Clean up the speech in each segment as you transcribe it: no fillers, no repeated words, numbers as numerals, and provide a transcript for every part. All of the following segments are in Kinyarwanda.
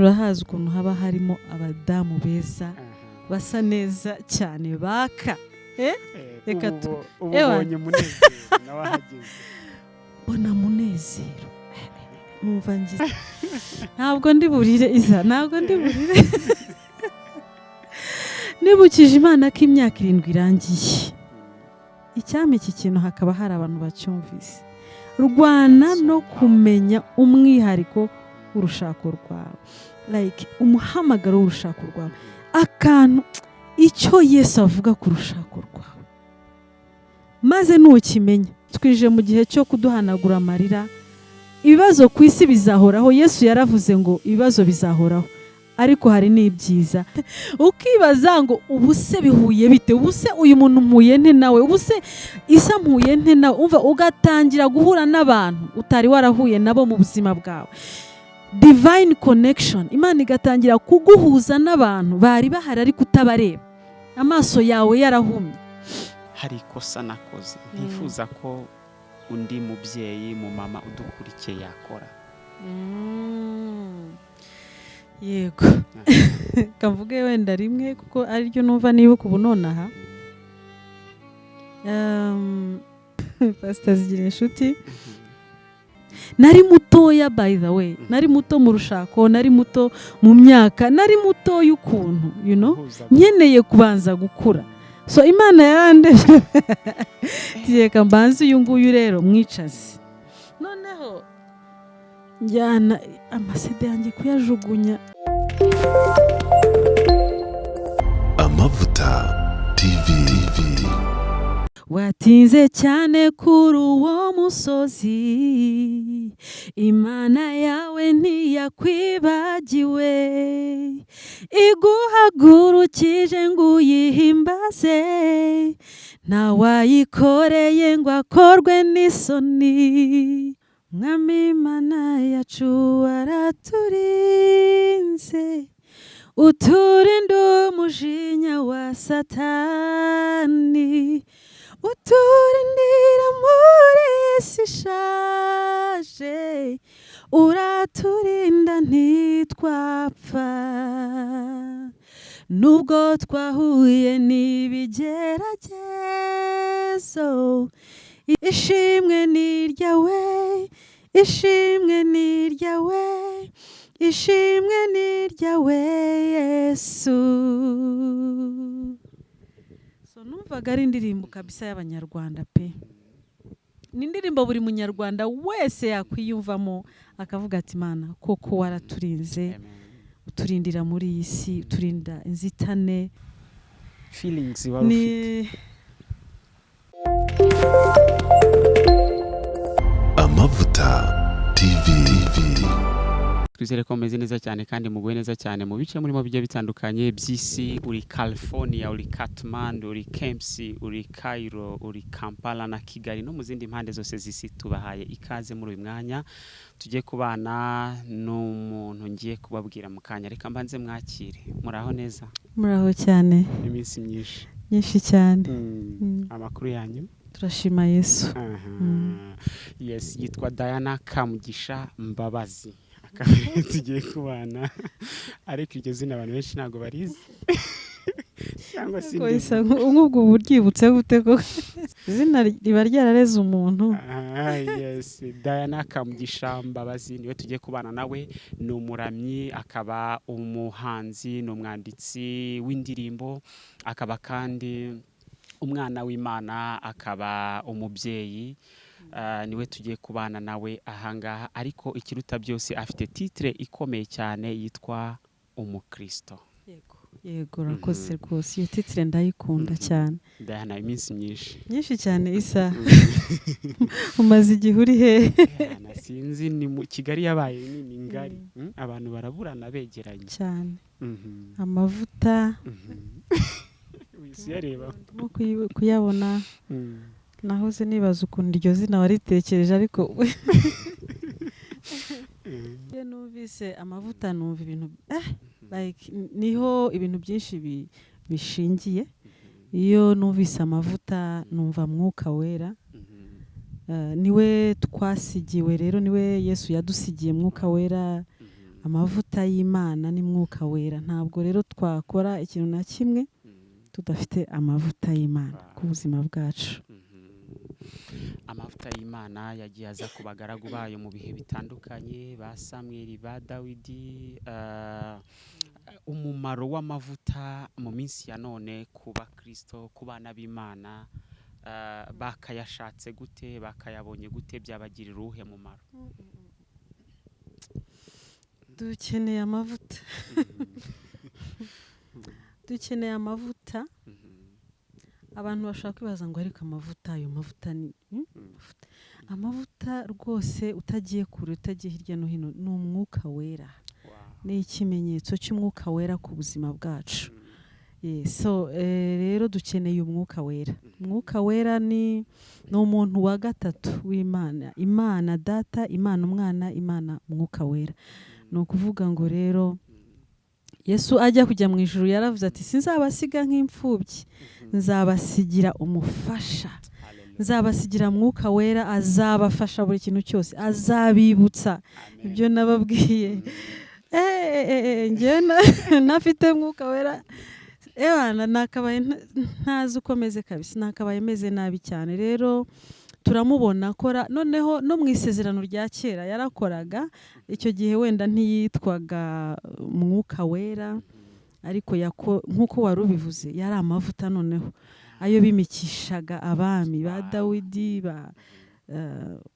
urahazi ukuntu haba harimo abadamu beza basa neza cyane baka reka ubonye munezero nawe ahageze bona munezero numva ngize ntabwo ndi burire isa ntabwo ndi burire nibukije Imana ko imyaka 7 irangiye icyame iki kintu hakaba hari abantu bacyumvise rwana no kumenya umwihariko urushako rwawe like umuhamagaro w'urushako rwawe akantu icyo Yesu avuga ku rushako rwawe maze nukimenya twije mu gihe cyo kuduhanagura amarira ibibazo ku isi bizahoraho Yesu yaravuze ngo ibibazo bizahoraho ariko hari n'ibyiza ukibaza ngo ubuse bihuye bite ubuse uyu muntu mpuye nte nawe ubuse isa mpuye nte nawe umva ugatangira guhura n'abantu utari warahuye nabo mu buzima bwawe divine connection Imana igatangira kuguhuza n'abantu bari bahari ariko utabareba amaso yawe yarahumye hari ikosa nakoze ntifuza ko undi mubyeyi mu mama udukurikiye yakora yego kavuge wenda rimwe kuko ari ryo numva nibuka ubu nonaha Pastor Zigira inshuti nari mutoya by the way nari muto mu rushako nari muto mu myaka nari muto y'ukuntu you know nkeneye kubanza gukura so Imana yarandeshe tiyeka mbanze uyu nguyu rero mwicaze noneho njyana amasede yanjye kuyajugunya Amavuta TV watinze cyane kuri uwo musozi Imana yawe ntiyakwibagiwe iguhagurukije ngo uyihimbaze ntawayikoreye ngo akorwe n'isoni Mwami Imana yacu waraturinze uturinde umujinya wa Satani uturindira muri isi ishaje uraturinda ntitwapfa nubwo twahuye n'ibigeragezo ishimwe ni ryawe ishimwe ni ryawe ishimwe ni ryawe Yesu so numvaga ari indirimbo kabisa y'abanyarwanda pe ni indirimbo buri munyarwanda wese yakwiyumvamo akavuga ati Mana koko waraturinze uturindira muri iyi si uturinda inzitane feelings warufite Amavuta TV twizere ko meze neza cyane kandi muguye neza cyane mu bice murimo bijye bitandukanye by'isi uri California uri Kathmandu uri Kempsi uri Cairo uri Kampala na Kigali no mu zindi mpande zose z'isi tubahaye ikaze muri uyu mwanya tujye kubana n'umuntu ngiye kubabwira mu kanya reka mbanze mwakire muraho neza muraho cyane iminsi myinshi cyane amakuru yanyu turashima Yesu yes yitwa Diana Kamugisha Mbabazi tugiye kubana ariko iryo zina abantu benshi ntago barizi cyangwa se nk'ubwo uburyibutse gute ko izina riba ryarareze umuntu yes Diana Kamugisha Mbabazi niwe tugiye kubana nawe ni umuramyi akaba umuhanzi n'umwanditsi w'indirimbo akaba kandi umwana w'Imana akaba umubyeyi niwe tugiye kubana nawe ahangaha ariko ikiruta byose afite titre ikomeye cyane yitwa umukristo yego rakoze rwose iyo titre ndayikunda cyane ndahana iminsi myinshi cyane isa umaze igihe uri he nasinzi ni mu Kigali yabaye nini ngari abantu baraburana begeranye cyane amavuta wisiyareba kuyabona nahoze nibaza ukuntu iryo zina waritekereje ariko numvise amavuta numva ibintu like niho ibintu byinshi bishingiye iyo numvise amavuta numva mwuka wera niwe twasigiwe rero niwe Yesu yadusigiye mwuka wera amavuta y'Imana n'Umwuka wera. Ntabwo rero twakora ikintu na kimwe tudafite amavuta y'Imana ku buzima bwacu. Amavuta y'Imana yagiye aza ku bagaragu bayo mu bihe bitandukanye, ba Samweli, ba Dawidi. Umumaro w'amavuta mu minsi ya none ku bakristo, ku bana b'Imana, bakayashatse gute, bakayabonye gute, byabagirira uwuhe mumaro? Dukeneye amavuta. Dukeneye amavuta. Abantu bashaka kwibaza ngo ariko amavuta, ayo mavuta ni amavuta rwose utagiye kure, utagiye hirya no hino, ni Umwuka wera. Ni ikimenyetso cy'Umwuka wera ku buzima bwacu. So rero dukeneye Umwuka wera. Umwuka wera ni umuntu wa gatatu w'Imana. Imana Data, Imana Umwana, Imana Umwuka wera. Ni ukuvuga ngo rero Yesu ajya kujya mu ijuru yaravuze ati sinzabasiga nk'imfubyi, nzabasigira umufasha, nzabasigira Mwuka wera, azabafasha buri kintu cyose, azabibutsa ibyo nababwiye. Njye nafite Mwuka wera nakabaye ntazi uko meze kabisa, nakabaye meze nabi cyane. Rero turamubona akora, noneho no mu isezerano rya kera yarakoraga. Icyo gihe wenda ntiyitwaga Mwuka wera, ariko nk'uko wari ubivuze yari amavuta, noneho ayo bimikishaga abami ba Dawidi,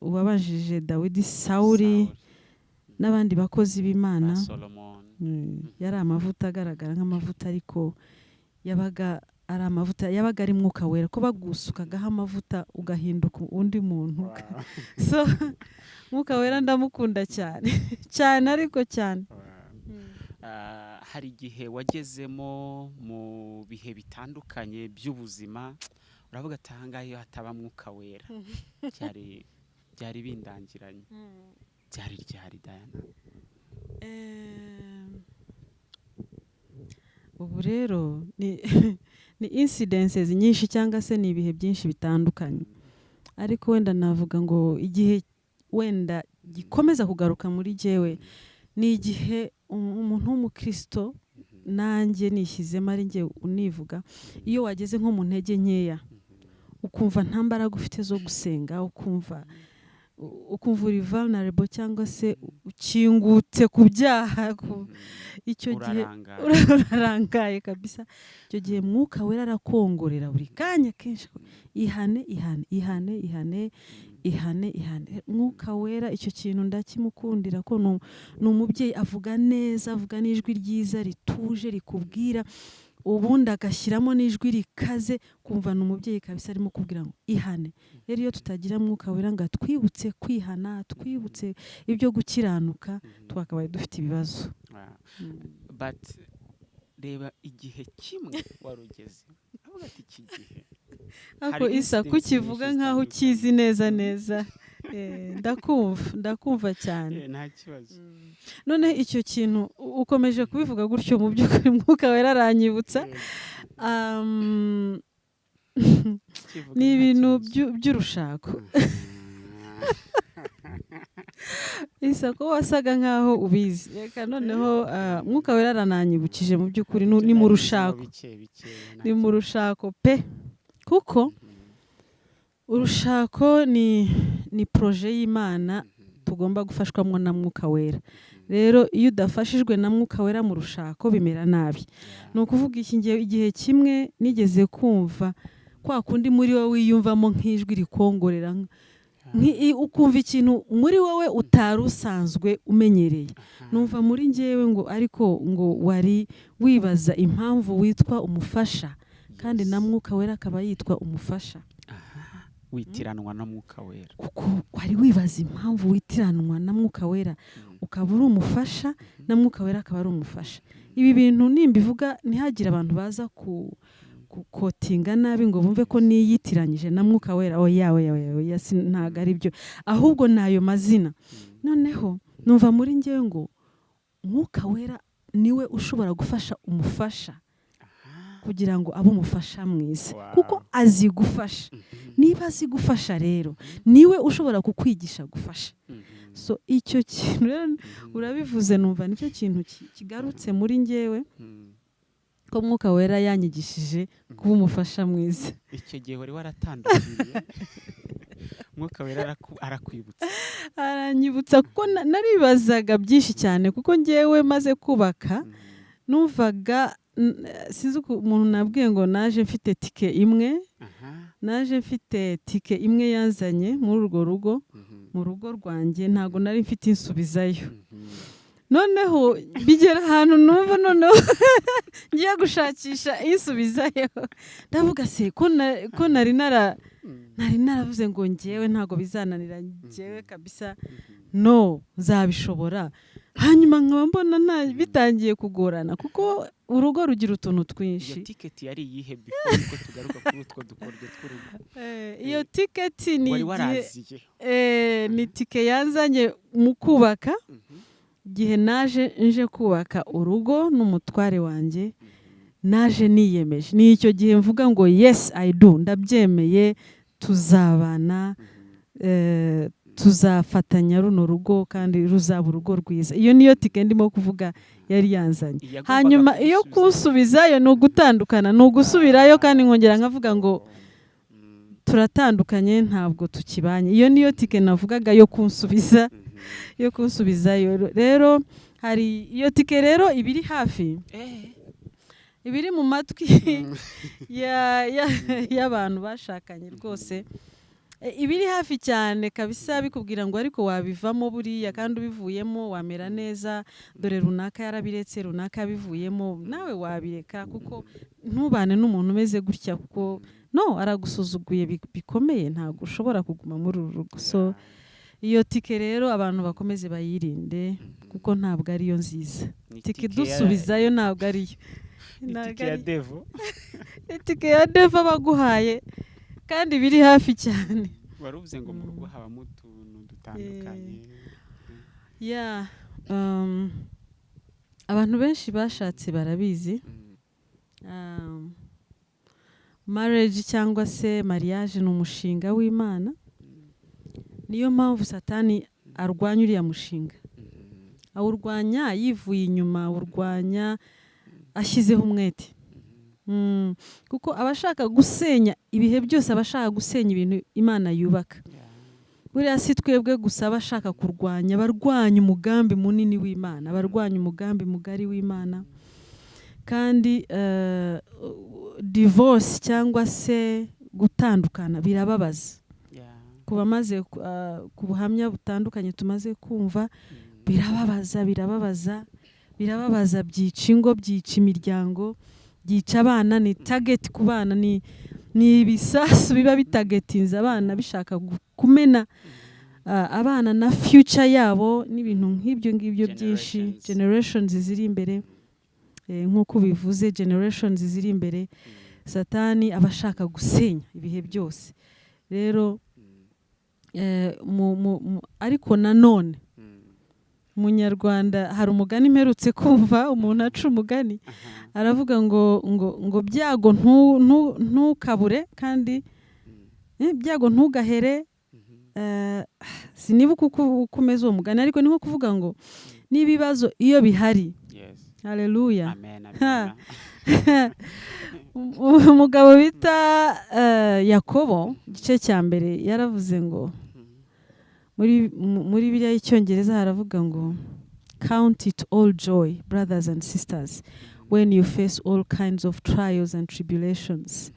uwabanjije Dawidi Sawuli n'abandi bakozi b'Imana. Yari amavuta agaragara nk'amavuta, ariko yabaga ari amavuta, yabaga ari Mwuka wera, ko bagusukagaho amavuta ugahinduka undi muntu. So Mwuka wera ndamukunda cyane cyane, ariko cyane. Hari igihe wagezemo mu bihe bitandukanye by'ubuzima, uravuga ati ahangaha iyo hataba Mwuka wera byari bindangiranye. Byari ryari Diana? Ubu rero ni incidences nyinshi, cyangwa se ni ibihe byinshi bitandukanye, ariko wenda navuga ngo igihe wenda gikomeza kugaruka muri jewe ni igihe umuntu w'umukristo, nanjye nishyizemo ari njye univuga, iyo wageze nko mu ntege nkeya, ukumva nta mbaraga ufite zo gusenga, ukumva uri vulnerable, cyangwa se ukingutse ku byaha, icyo gihe urarangaye kabisa. Icyo gihe Mwuka wera arakongorera buri kanya kenshi, ihane ihane ihane ihane ihane ihane. Mwuka wera icyo kintu ndakimukundira, ko ni umubyeyi, avuga neza, avuga n'ijwi ryiza rituje rikubwira, ubundi agashyiramo n'ijwi rikaze, kumva ni umubyeyi kabisa arimo kubwira ngo ihane. Rero iyo tutagira Mwuka wera ngo twibutse kwihana, twibutse ibyo gukiranuka, twakabaye dufite ibibazo. But reba igihe kimwe warugeze, avuga ati iki gihe ako isa kukivuga nkaho ukizi neza neza. Ndakumva cyane. Nta kibazo. None icyo kintu ukomeje kubivuga gutyo, mu by'ukuri Mwuka wera aranyibutsa ni ibintu by'urushako. Isa ko wasaga nkaho ubizi. Reka noneho Mwuka wera arananyibukije, mu by'ukuri ni mu rushako. Ni mu rushako pe, kuko urushako ni projet y'Imana tugomba gufashwamo na Mwuka wera. Rero iyo udafashijwe na Mwuka wera mu rushako bimera nabi. Ni ukuvuga igihe kimwe nigeze kumva kwa kundi muri wowe wiyumvamo nk'ijwi rikongorera, ukumva ikintu muri wowe utari usanzwe umenyereye. Numva muri njyewe ngo ariko ngo wari wibaza impamvu witwa umufasha, kandi na Mwuka wera akaba yitwa umufasha. Witiranwa na Mwuka wera. Kuko wari wibaza impamvu witiranwa na Mwuka wera, ukaba uri umufasha na Mwuka wera akaba ari umufasha. Ibi bintu nimbivuga ntihagire abantu baza kotinga nabi ngo bumve ko niyitiranyije na Mwuka wera. Oya ntago ari byo, ahubwo nayo mazina. Noneho numva muri njyewe ngo Mwuka wera niwe ushobora gufasha umufasha kugira ngo abe umufasha mwiza, kuko azi gufasha. Niba azi gufasha rero niwe ushobora kukwigisha gufasha. so icyo kintu rero urabivuze numva nicyo kintu kigarutse muri njyewe ko Mwuka Wera yanyigishije kuba umufasha mwiza. icyo gihe wari waratandukiriye Mwuka Wera arakwibutsa aranyibutsa kuko naribazaga byinshi cyane kuko njyewe maze kubaka numvaga sinzi umuntu nabwiye ngo naje mfite tike imwe naje mfite tike imwe yazanye muri urwo rugo mu rugo rwanjye ntago nari mfite insubizayo noneho bigera ahantu numva noneho ngiye gushakisha insubizayo ndavuga se ko nari naravuze ngo njyewe ntago bizananira njyewe kabisa no zabishobora hanyuma nkaba mbona bitangiye kugorana kuko urugo rugira utuntu twinshi. Iyo tiketi yari iyihe before ko tugaruka kuri utwo dukoryo tw'urugo? Iyo tiketi ni wari waraziye ni tike yanzanye mu kubaka gihe naje nje kubaka urugo n'umutware wanjye naje niyemeje ni icyo gihe mvuga ngo yes I do ndabyemeye tuzabana tuzafatanya runo rugo kandi ruzaba urugo rwiza. Iyo niyo tike ndimo kuvuga yari yanzanye. Hanyuma iyo kusubizayo no gutandukana no gusubirayo kandi nkongera nkavuga ngo turatandukanye ntabwo tukibanye. Iyo niyo tike navugaga yo kunsubizayo rero hari iyo tike rero ibiri hafi ibiri mu matwi y'abantu bashakanye rwose ibiri hafi cyane kabisa bikubwira ngo ariko wabivamo buriya kandi ubivuyemo wamera neza dore runaka yarabiretse runaka bivuyemo nawe wabireka kuko ntubane n'umuntu umeze gutya kuko no aragusuzuguye bikomeye ntabwo ushobora kuguma muri uru rugo. So iyo tike rero abantu bakomeze bayirinde kuko ntabwo ariyo nziza. Tike dusubizayo ntabwo ariyo. Tike ya devo. Tike ya devo baguhaye kandi biri hafi cyane. Waruvuze ngo mu rugo habamo utuntu dutandukanye. Abantu benshi bashatse barabizi. Marriage cyangwa se mariage ni umushinga w'Imana. Niyo mpamvu Satani arwanya uriya mushinga. Awurwanya yivuye inyuma, urwanya ashyizeho umwete. Kuko abashaka gusenya ibihe byose abashaka gusenya ibintu Imana yubaka. Buriya si twebwe gusa abashaka kurwanya barwanya umugambi munini w'Imana, barwanya umugambi mugari w'Imana. Kandi divorce cyangwa se gutandukana birababaza. Kuba maze ku buhamya butandukanye tumaze kumva birababaza byica ingo byica imiryango byica abana ni target ku bana ni ibisasu biba bitagetinze abana bishaka kumena abana na future yabo n'ibintu nk'ibyo ngibyo byinshi generations ziri imbere nk'uko bivuze generations ziri imbere Satani abashaka gusenya ibihe byose rero ariko nanone Munyarwanda hari umugani mperutse kumva umuntu aca umugani aravuga ngo byago ntukabure kandi byago ntugahere sinibuka uko ukomeza uwo mugani ariko ni nko kuvuga ngo n'ibibazo iyo bihari haleluya umugabo bita Yakobo igice cya mbere yaravuze ngo muri Bibiliya y'Icyongereza haravuga ngo count it all joy brothers and sisters when you face all kinds of trials and tribulations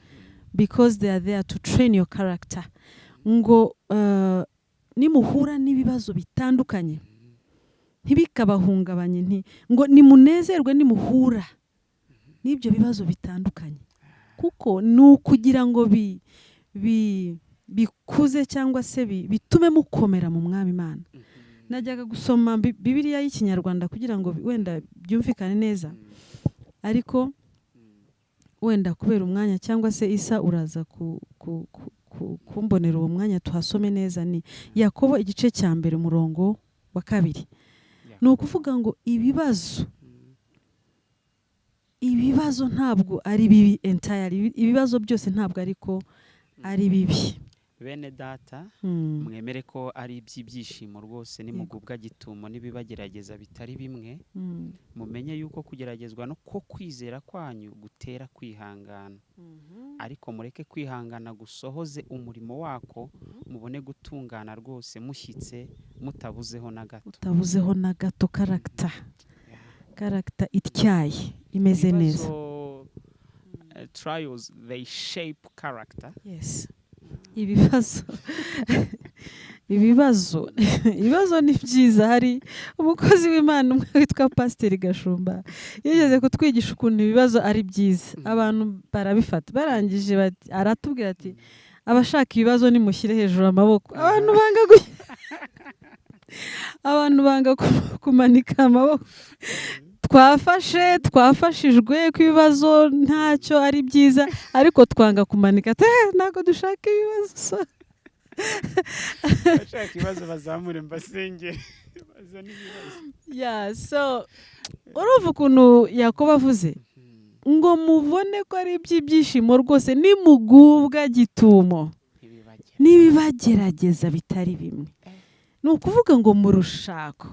because they are there to train your character ngo nimuhura n'ibibazo bitandukanye ntibikabahungabanye ngo nimunezerwe nimuhura n'ibyo bibazo bitandukanye kuko nukugira ngo bikuze cyangwa se bitume mukomera mu mwami Imana. Najyaga gusoma Bibiliya y'Ikinyarwanda kugira ngo wenda byumvikane neza ariko wenda kubera umwanya cyangwa se Isa uraza kumbonera uwo mwanya tuhasome neza ni Yakobo igice cya mbere umurongo wa 2 ni ukuvuga ngo ibibazo ntabwo ari bibi entirely ibibazo byose ntabwo ariko ari bibi bene data mwemere ko ari iby'ibyishimo rwose nimugubwa gitumo n'ibibagerageza bitari bimwe mumenye yuko kugeragezwa no ko kwizera kwanyu gutera kwihangana ariko mureke kwihangana gusohoze umurimo wako mubone gutungana rwose mushyitse mutabuzeho na gato karagita ityaye imeze neza. Trials they shape character. Yes. ibibazo ni byiza. Hari umukozi w'Imana umwe witwa Pasiteri Gashumba yigeze kutwigisha ukuntu ibibazo ari byiza, abantu barabifata, barangije aratubwira ati abashaka ibibazo nimushyire hejuru amaboko. Abantu banga kumanika amaboko. Twafashijwe ko ibibazo ntacyo ari byiza, ariko twanga kumanika. Ntabwo dushaka ibibazo. Bashaka ibibazo bazamure mbasenge. So urumva ukuntu Yakobo avuze ngo mubone ko ari iby'ibyishimo rwose nimugubwa gitumo n'ibibagerageza bitari bimwe. Ni ukuvuga ngo mu rushako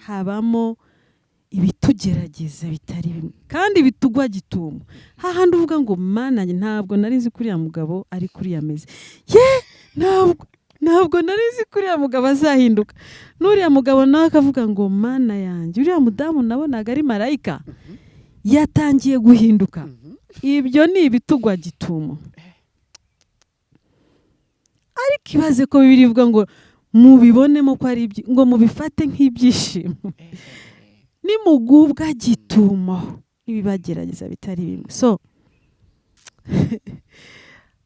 habamo ibitugerageza bitari bimwe kandi bitugwa gitumo. Hahandi uvuga ngo mana ntabwo nari nzi kuriya mugabo ari kuriya meze. Ntabwo nari nzi kuriya mugabo azahinduka. N'uriya mugabo nawe akavuga ngo mana yanjye uriya mudamu nabonaga ari marayika yatangiye guhinduka. Ibyo ni ibitugwa gitumo. Ariko ibaze ko Bibiliya ivuga ngo mubibonemo ko ari ngo mubifate nk'ibyishimo nimugubwa gitumo ibibagerageza bitari bimwe. So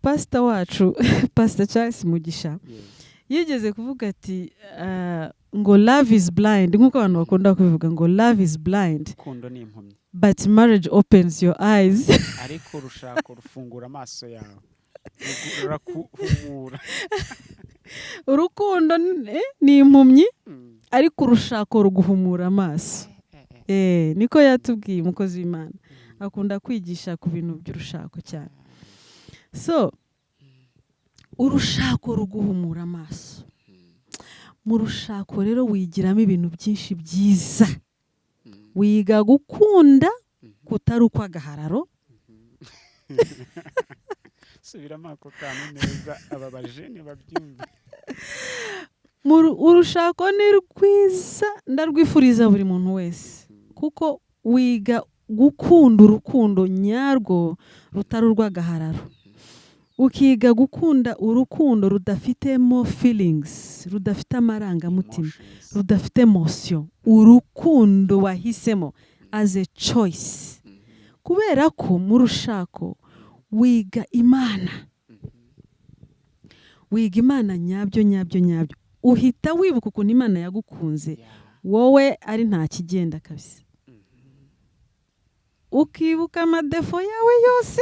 Pastor wacu Pastor Charles Mugisha yigeze kuvuga ati ngo love is blind, nkuko abantu bakunda kubivuga ngo love is blind but marriage opens your eyes. Ariko urushako rufungura amaso yawe rurakuhumura. Urukundo ni impumyi ariko urushako ruguhumura amaso. Niko yatubwiye umukozi w'Imana, akunda kwigisha ku bintu by'urushako cyane. So urushako ruguhumura amaso. Mu rushako rero wigiramo ibintu byinshi byiza. Wiga gukunda kutari ukw'agahararo. Subiramo ako kantu neza ababaje ni babyumva. Urushako ni rwiza, ndarwifuriza buri muntu wese kuko wiga gukunda urukundo nyarwo rutari urw'agahararo. Ukiga gukunda urukundo rudafitemo feelings, rudafite amarangamutima, rudafite emotion. Urukundo wahisemo as a choice. Kubera ko mu rushako wiga Imana. Wiga Imana nyabyo. Uhita wibuka ukuntu Imana yagukunze wowe ari nta kigenda kabisa. Ukibuka amadefo yawe yose,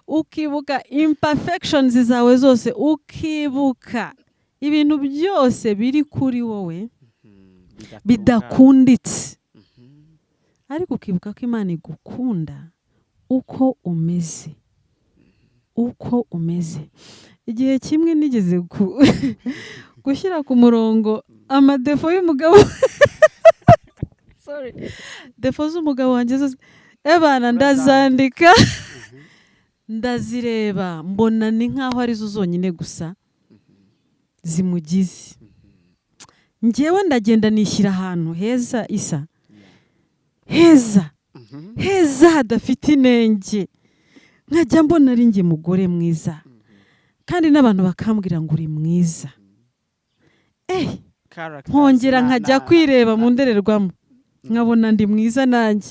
ukibuka imperfections zawe zose, ukibuka ibintu byose biri kuri wowe bidakunditse. Ariko ukibuka ko Imana igukunda uko umeze. Igihe kimwe nigeze gushyira ku murongo amadefo y'umugabo. Sorry. Defo z'umugabo wanjye zose ebana ndazandika ndazireba mbona ni nkaho ari zo zonyine gusa zimugize. Njyewe ndagenda nishyira ahantu heza isa heza hadafite inenge, nkajya mbona ari njye mugore mwiza kandi n'abantu bakambwira ngo uri mwiza. Nkongera nkajya kwireba mu ndorerwamo nkabona ndi mwiza nanjye.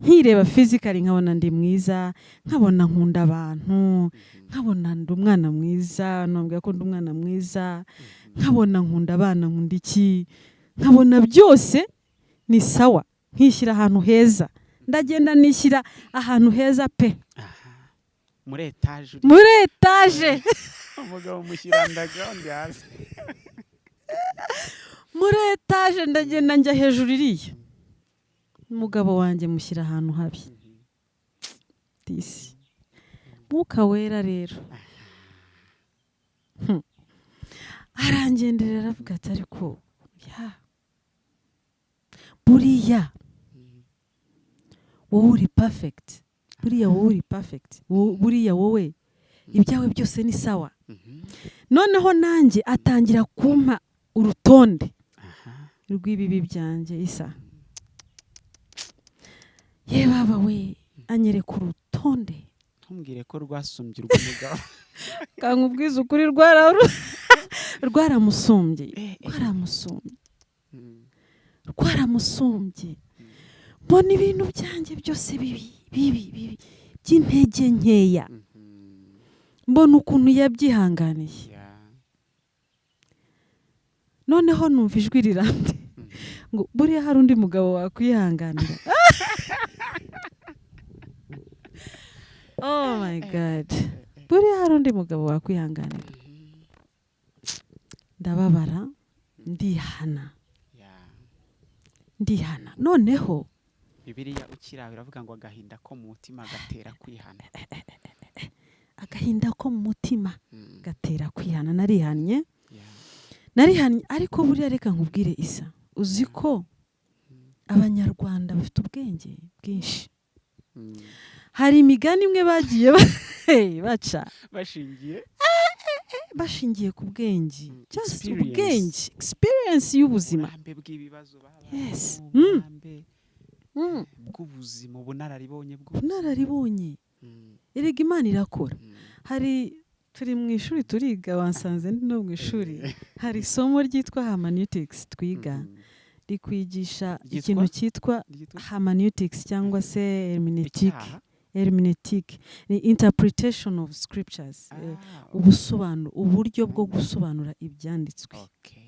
Nkireba physically nkabona ndi mwiza, nkabona nkunda abantu, nkabona ndi umwana mwiza, nambwiye ko ndi umwana mwiza, nkabona nkunda abana, nkunda iki, nkabona byose ni sawa. Nkishyira ahantu heza, ndagenda nishyira ahantu heza pe. Muri etage umugabo mushyira underground hasi. Muri etage ndagenda njya hejuru iriya, umugabo wanjye mushyira ahantu habi. Mwuka wera rero arangenderera aravuga ati ariko ya buriya wowe uri perfect, buriya wowe uri perfect, buriya wowe ibyawe byose ni sawa. Noneho nanjye atangira kumpa urutonde rw'ibibi byanjye isa. Ye baba we anyereka urutonde. Ntumbwire ko rwasumbye urw'umugabo. Kankubwiza ukuri rwaramusumbye. Rwaramusumbye. Mbona ibintu byanjye byose bibi by'intege nkeya. Mbona ukuntu yabyihanganiye. Noneho numva ijwi rirambye ngo buriya hari undi mugabo wakwihanganira. Oh my God. Buriya hari undi mugabo wakwihanganira. Ndababara, ndihana. Noneho Bibiliya ukirawe iravuga ngo agahinda ko mu mutima gatera kwihana. Agahinda ko mu mutima gatera kwihana. Narihanye ariko buriya reka nkubwire isa, uzi ko abanyarwanda bafite ubwenge bwinshi. Hari imigani imwe bagiye baca bashingiye ku bwenge, just ubwenge, experience y'ubuzima. Yes. Bw'ubuzima, ubunararibonye. Erega Imana irakora. Turi mu ishuri turiga, wansanze ndi no mu ishuri. Hari isomo ryitwa hermeneutics twiga. Rikwigisha ikintu cyitwa hermeneutics cyangwa se hermeneutic. Ni interpretation of scriptures. Uburyo bwo gusobanura ibyanditswe.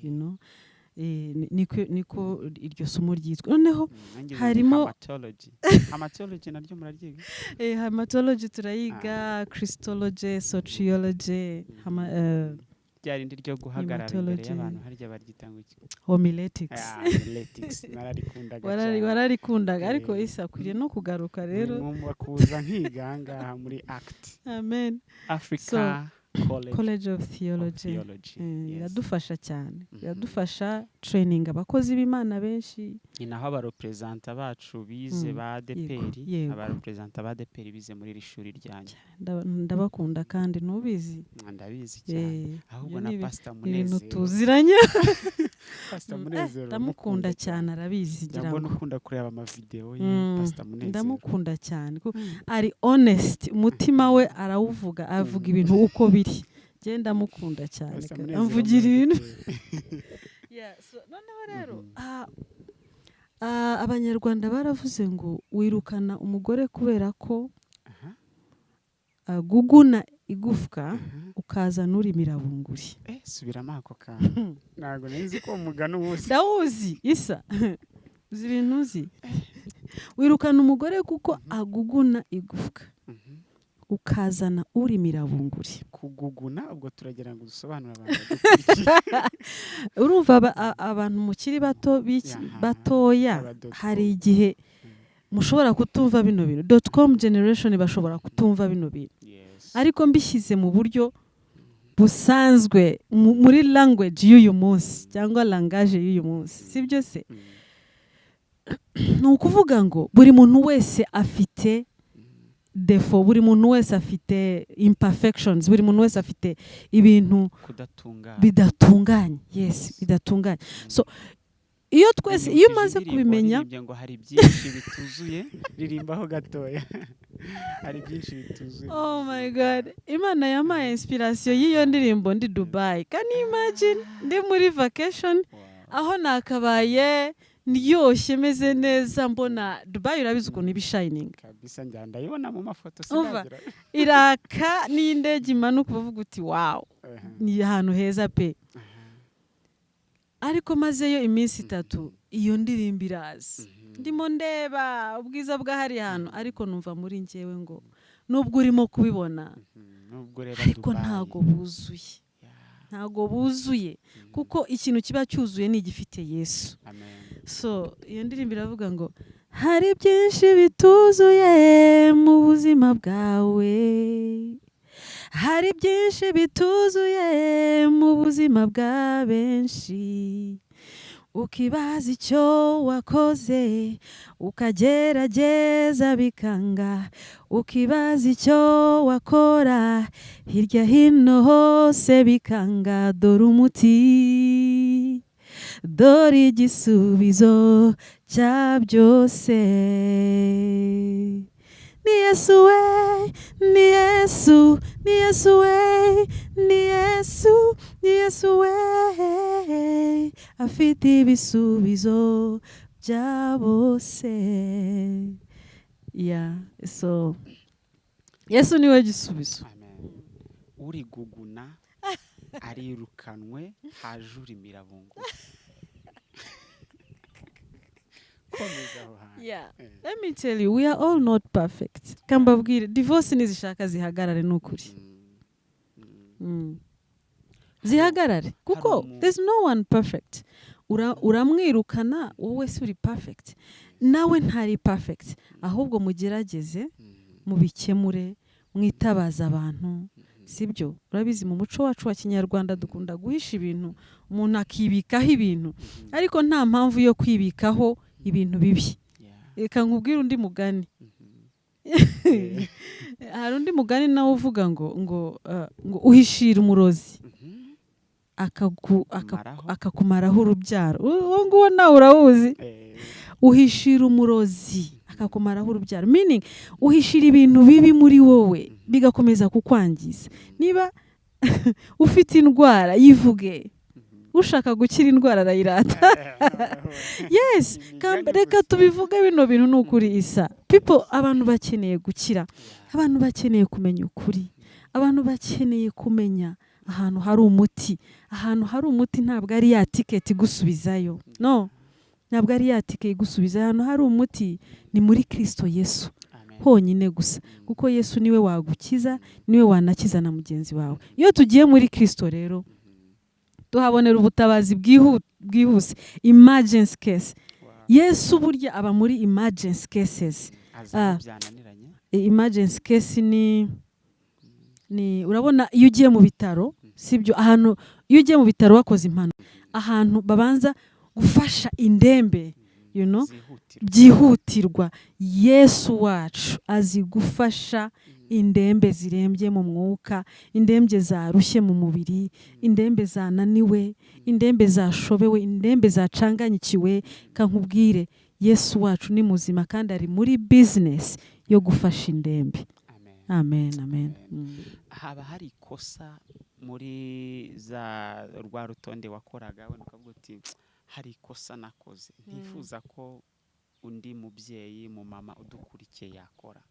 You know? Niko iryo somo ryitwa. Noneho harimo hamatology naryo muraryiga. Hamatology turayiga, Christology, sociology, ryarindi ryo guhagarara imbere y'abantu harya baryitanga iki? Homiletics. Homiletics nararikundaga. Wararikundaga ariko isa kuriye no kugaruka rero. Mu kuza nkiganga muri ACT. Amen. Africa College of Theology. Iradufasha cyane. Iradufasha training abakozi b'Imana benshi. Ni naho abarepresenta bacu bize ba DPR, abarepresenta ba DPR bize muri iri shuri ryanyu. Ndabakunda kandi nubizi. Ndabizi cyane. Ahubwo na Pastor Munezero. Ibintu tuziranye. Pastor Munezero. Ndamukunda cyane arabizi ngira ngo. Ndakunda kureba ama video ye Pastor Munezero. Ndamukunda cyane. Ari honest, umutima we arawuvuga, avuga ibintu uko biri. Genda mukunda cyane. Amvugira ibintu. Noneho rero abanyarwanda baravuze ngo wirukana umugore kubera ko guguna igufwa ukaza nuri mirabunguri. Subiramo ako ka. Nago nzi ko umugano wose. Dawuzi isa. Uzi ibintu uzi. Wirukana umugore kuko aguguna igufwa. Ukazana uri mirabunguri. Kuguguna ubwo turagera ngo dusobanura abantu. Urumva abantu mukiri batoya hari igihe mushobora kutumva bino bintu. .com generation bashobora kutumva bino bintu. Ariko mbishyize mu buryo busanzwe muri language y'uyu munsi cyangwa langage y'uyu munsi. Sibyo se? Ni ukuvuga ngo buri muntu wese afite defo, buri muntu wese afite imperfections, buri muntu wese afite ibintu bidatunganye. Yes, bidatunganye. So iyo twese iyo maze kubimenya ngo hari byinshi bituzuye ririmbaho gatoya. Hari byinshi bituzuye. Oh my God. Imana yampaye inspiration y'iyo ndirimbo ndi Dubai. Can you imagine? Ndi muri vacation aho nakabaye ndyoshye meze neza, mbona Dubai urabizi ukuntu ibi shining. Kabisa ndayibona mu mafoto sinagira. Iraka n'indege imanuka uvuga uti wow. Ni ahantu heza pe. Ariko mazeyo iminsi 3 iyo ndirimbo irazi. Ndimo ndeba ubwiza bw'ahari hano ariko numva muri njyewe ngo nubwo urimo kubibona ariko ntago buzuye. Ntago buzuye kuko ikintu kiba cyuzuye ni igifite Yesu. So iyo ndirimbo iravuga ngo hari byinshi bituzuye mu buzima bwawe, hari byinshi bituzuye mu buzima bwa benshi ukibaza icyo wakoze ukagerageza bikanga ukibaza icyo wakora hirya hino hose bikanga dore umuti dore igisubizo cya byose ni Yesu we ni Yesu ni Yesu we ni Yesu ni Yesu we afite ibisubizo bya bose so Yesu niwe gisubizo. uri guguna arirukanwe hajura imirabungu. Let me tell you, we are all not perfect. Kambabwire divorce nizishaka zihagarare n'ukuri. Zihagarare kuko there's no one perfect. Uramwirukana wowe si uri perfect, nawe ntari perfect, ahubwo mugerageze mubikemure mwitabaza abantu. Sibyo urabizi mu muco wacu wa Kinyarwanda dukunda guhisha ibintu, umuntu akibikaho ibintu ariko nta mpamvu yo kwibikaho ibintu bibi. Reka nkubwire undi mugani. Hari undi mugani nawe uvuga ngo uhishira umurozi akakumaraho urubyaro. Uwo nguwo nawe urawuzi. Uhishira umurozi akakumaraho urubyaro, meaning uhishira ibintu bibi muri wowe bigakomeza kukwangiza. Niba ufite indwara yivuge, ushaka gukira indwara arayirata. Yes, reka tubivuge bino bintu n'ukuri isa. Abantu bakeneye gukira, abantu bakeneye kumenya ukuri, abantu bakeneye kumenya ahantu hari umuti. Ahantu hari umuti ntabwo ari ya ticket igusubizayo, no, ntabwo ari ya ticket igusubiza. Ahantu hari umuti ni muri Kristo Yesu honyine gusa, kuko Yesu niwe wagukiza, niwe wanakiza na mugenzi wawe. Iyo tugiye muri Kristo rero tuhabonera ubutabazi bwihuse, emergency case. Yesu burya aba muri emergency cases. Emergency case ni urabona iyo ugiye mu bitaro, sibyo, ahantu iyo ugiye mu bitaro wakoze impanuka, ahantu babanza gufasha indembe, byihutirwa. Yesu wacu azi gufasha indembe zirembye mu mwuka, indembe zarushye mu mubiri, indembe zananiwe, indembe zashobewe, indembe zacanganyikiwe. Kankubwire Yesu wacu ni muzima kandi ari muri business yo gufasha indembe. Amen, amen. Haba hari ikosa muri za rwa rutonde wakoraga we ukavuga uti hari ikosa nakoze ntifuza ko undi mubyeyi mu mama udukurikiye yakora?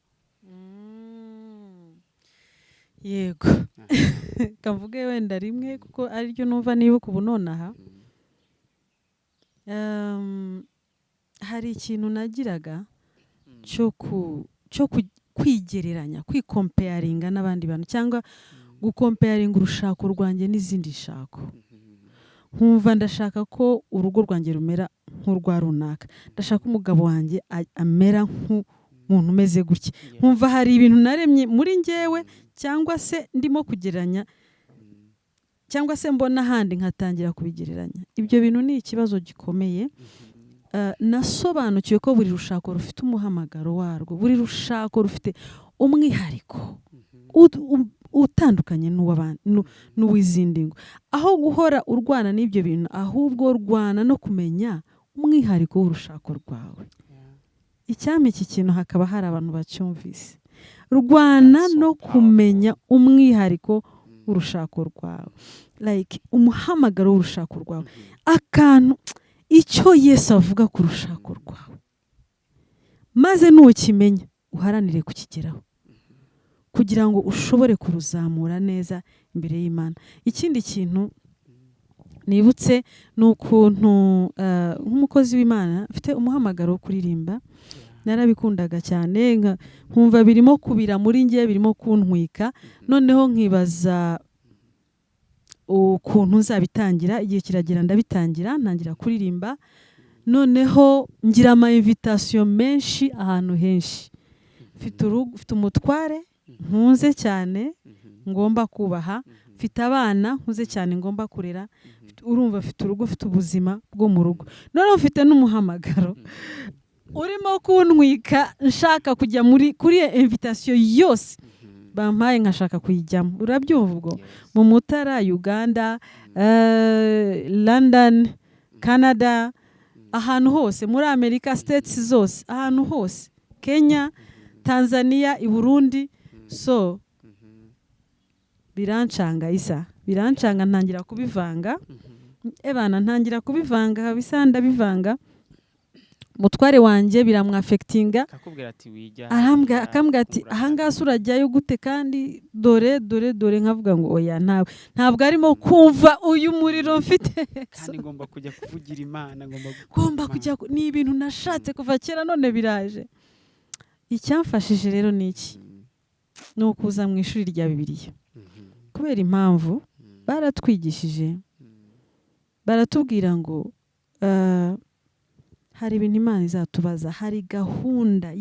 Yego. Kavuge wenda rimwe kuko ari ryo numva nibuka ubu nonaha. Hari ikintu nagiraga cyo kwigereranya, kwikomparinga n'abandi bantu, cyangwa gukomparinga urushako rwanjye n'izindi shako. Nkumva ndashaka ko urugo rwanjye rumera nk'urwa runaka, ndashaka umugabo wanjye amera nk'umuntu umeze gutya. Nkumva hari ibintu naremye muri njyewe, cyangwa se ndimo kugereranya, cyangwa se mbona ahandi nkatangira kubigereranya. Ibyo bintu ni ikibazo gikomeye. Nasobanukiwe ko buri rushako rufite umuhamagaro warwo, buri rushako rufite umwihariko utandukanye n'uw'izindi ngo. Aho guhora urwana n'ibyo bintu, ahubwo rwana no kumenya umwihariko w'urushako rwawe. Icyame iki kintu hakaba hari abantu bacyumvise. Rwana no kumenya umwihariko w'urushako rwawe, like umuhamagaro w'urushako rwawe, akantu icyo Yesu avuga ku rushako rwawe, maze nukimenya uharanire kukigeraho kugira ngo ushobore kuruzamura neza imbere y'Imana. Ikindi kintu nibutse ni ukuntu nk'umukozi w'Imana afite umuhamagaro wo kuririmba. Narabikundaga cyane, nkumva birimo kubira muri njye, birimo kuntwika. Noneho nkibaza ukuntu nzabitangira. Igihe kiragera ndabitangira, ntangira kuririmba. Noneho ngira ama invitation menshi ahantu henshi. Mfite umutware nkunze cyane ngomba kubaha, mfite abana nkuze cyane ngomba kurera, urumva mfite urugo, mfite ubuzima bwo mu rugo, noneho mfite n'umuhamagaro urimo kuntwika nshaka kujya kuri invitation yose bampaye nkashaka kuyijyamo. Urabyumva ubwo? Mu Mutara, Uganda, London, Canada, ahantu hose, muri America States zose, ahantu hose, Kenya, Tanzania, i Burundi. So birancanga isa, birancanga, ntangira kubivanga, ntangira kubivanga, bisa ndabivanga. Mutware wanje biramwafectinga, akakubwira ati wijya, akambwira ati ahangaha urajyayo gute kandi dore nkavuga ngo oya, ntabwo arimo kumva uyu muriro mfite, kandi ngomba kujya kuvugira Imana, ngomba kujya, ni ibintu nashatse kuva kera none biraje. Icyamfashije rero ni iki? Ni ukuza mu ishuri rya Bibiliya, kubera impamvu baratwigishije, baratubwira ngo hari ibintu Imana izatubaza, hari gahunda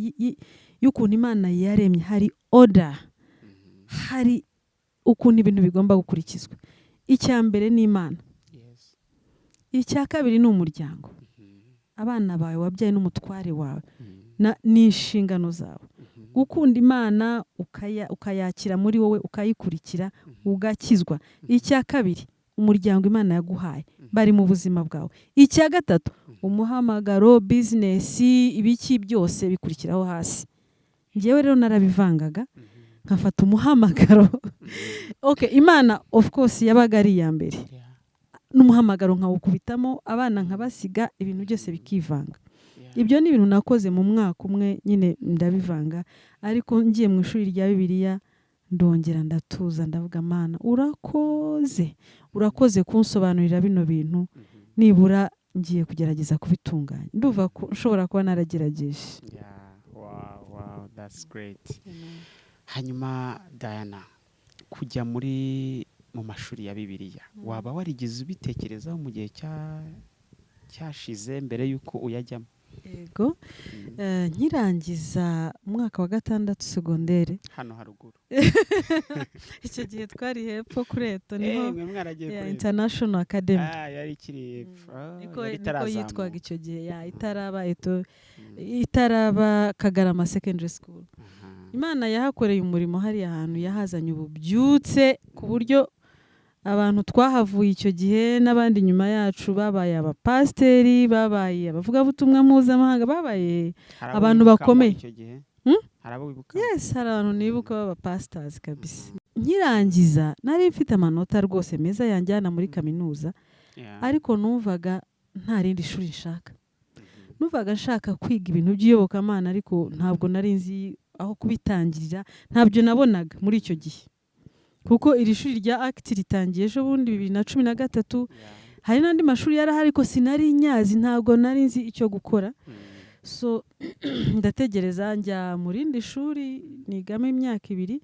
y'ukuntu Imana yaremye, hari order, hari ukuntu ibintu bigomba gukurikizwa. Icya mbere ni Imana, icya kabiri ni umuryango, abana bawe wabyaye n'umutware wawe, ni inshingano zawe gukunda Imana, ukayakira muri wowe, ukayikurikira, ugakizwa. Icya kabiri, umuryango Imana yaguhaye bari mu buzima bwawe. Icya gatatu, umuhamagaro, business, ibiki byose bikurikiraho hasi. Ngewe rero narabivangaga nkafata umuhamagaro okay, Imana of course yabaga ari iya mbere, n'umuhamagaro nkawukubitamo, abana nkabasiga, ibintu byose bikivanga. Ibyo ni ibintu nakoze mu mwaka umwe, nyine ndabivanga. Ariko ngiye mu ishuri rya Bibiliya ndongera ndatuza, ndavuga Mana urakoze kunsobanurira bino bintu, nibura ngiye kugerageza kubitunganya. Ndumva ko nshobora kuba naragerageje. Wow, that's great. Hanyuma Diana, kujya mu mashuri ya Bibiliya, waba warigize ubitekerezaho mu gihe cyashize mbere yuko uyajyamo? Yego, nkirangiza umwaka wa 6 segondere hano haruguru. Icyo gihe twari hepfo kuri Eto, niho mwaragiye International Academy. Yari kiri hepfo. Niko yitwaga icyo gihe, itaraba Eto, itaraba Kagarama Secondary School. Imana yahakoreye umurimo hari ahantu, yahazanye ububyutse ku buryo abantu twahavuye icyo gihe n'abandi nyuma yacu babaye abapasteri, babaye abavugabutumwa mpuzamahanga, babaye abantu bakomeye. Yes, hari abantu nibuka b'abapastors kabisa. Nkirangiza nari mfite amanota rwose meza yanjyana muri kaminuza, ariko numvaga nta rindi shuri nshaka. Numvaga nshaka kwiga ibintu by'iyobokamana, ariko ntabwo nari nzi aho kubitangirira, ntabyo nabonaga muri icyo gihe. Kuko iri shuri rya ACT ritangiye ejo bundi 2013, hari n'andi mashuri yarahari ko sinari nyazi, ntabwo nari nzi icyo gukora. So ndategereza njya mu rindi shuri nigamo imyaka 2,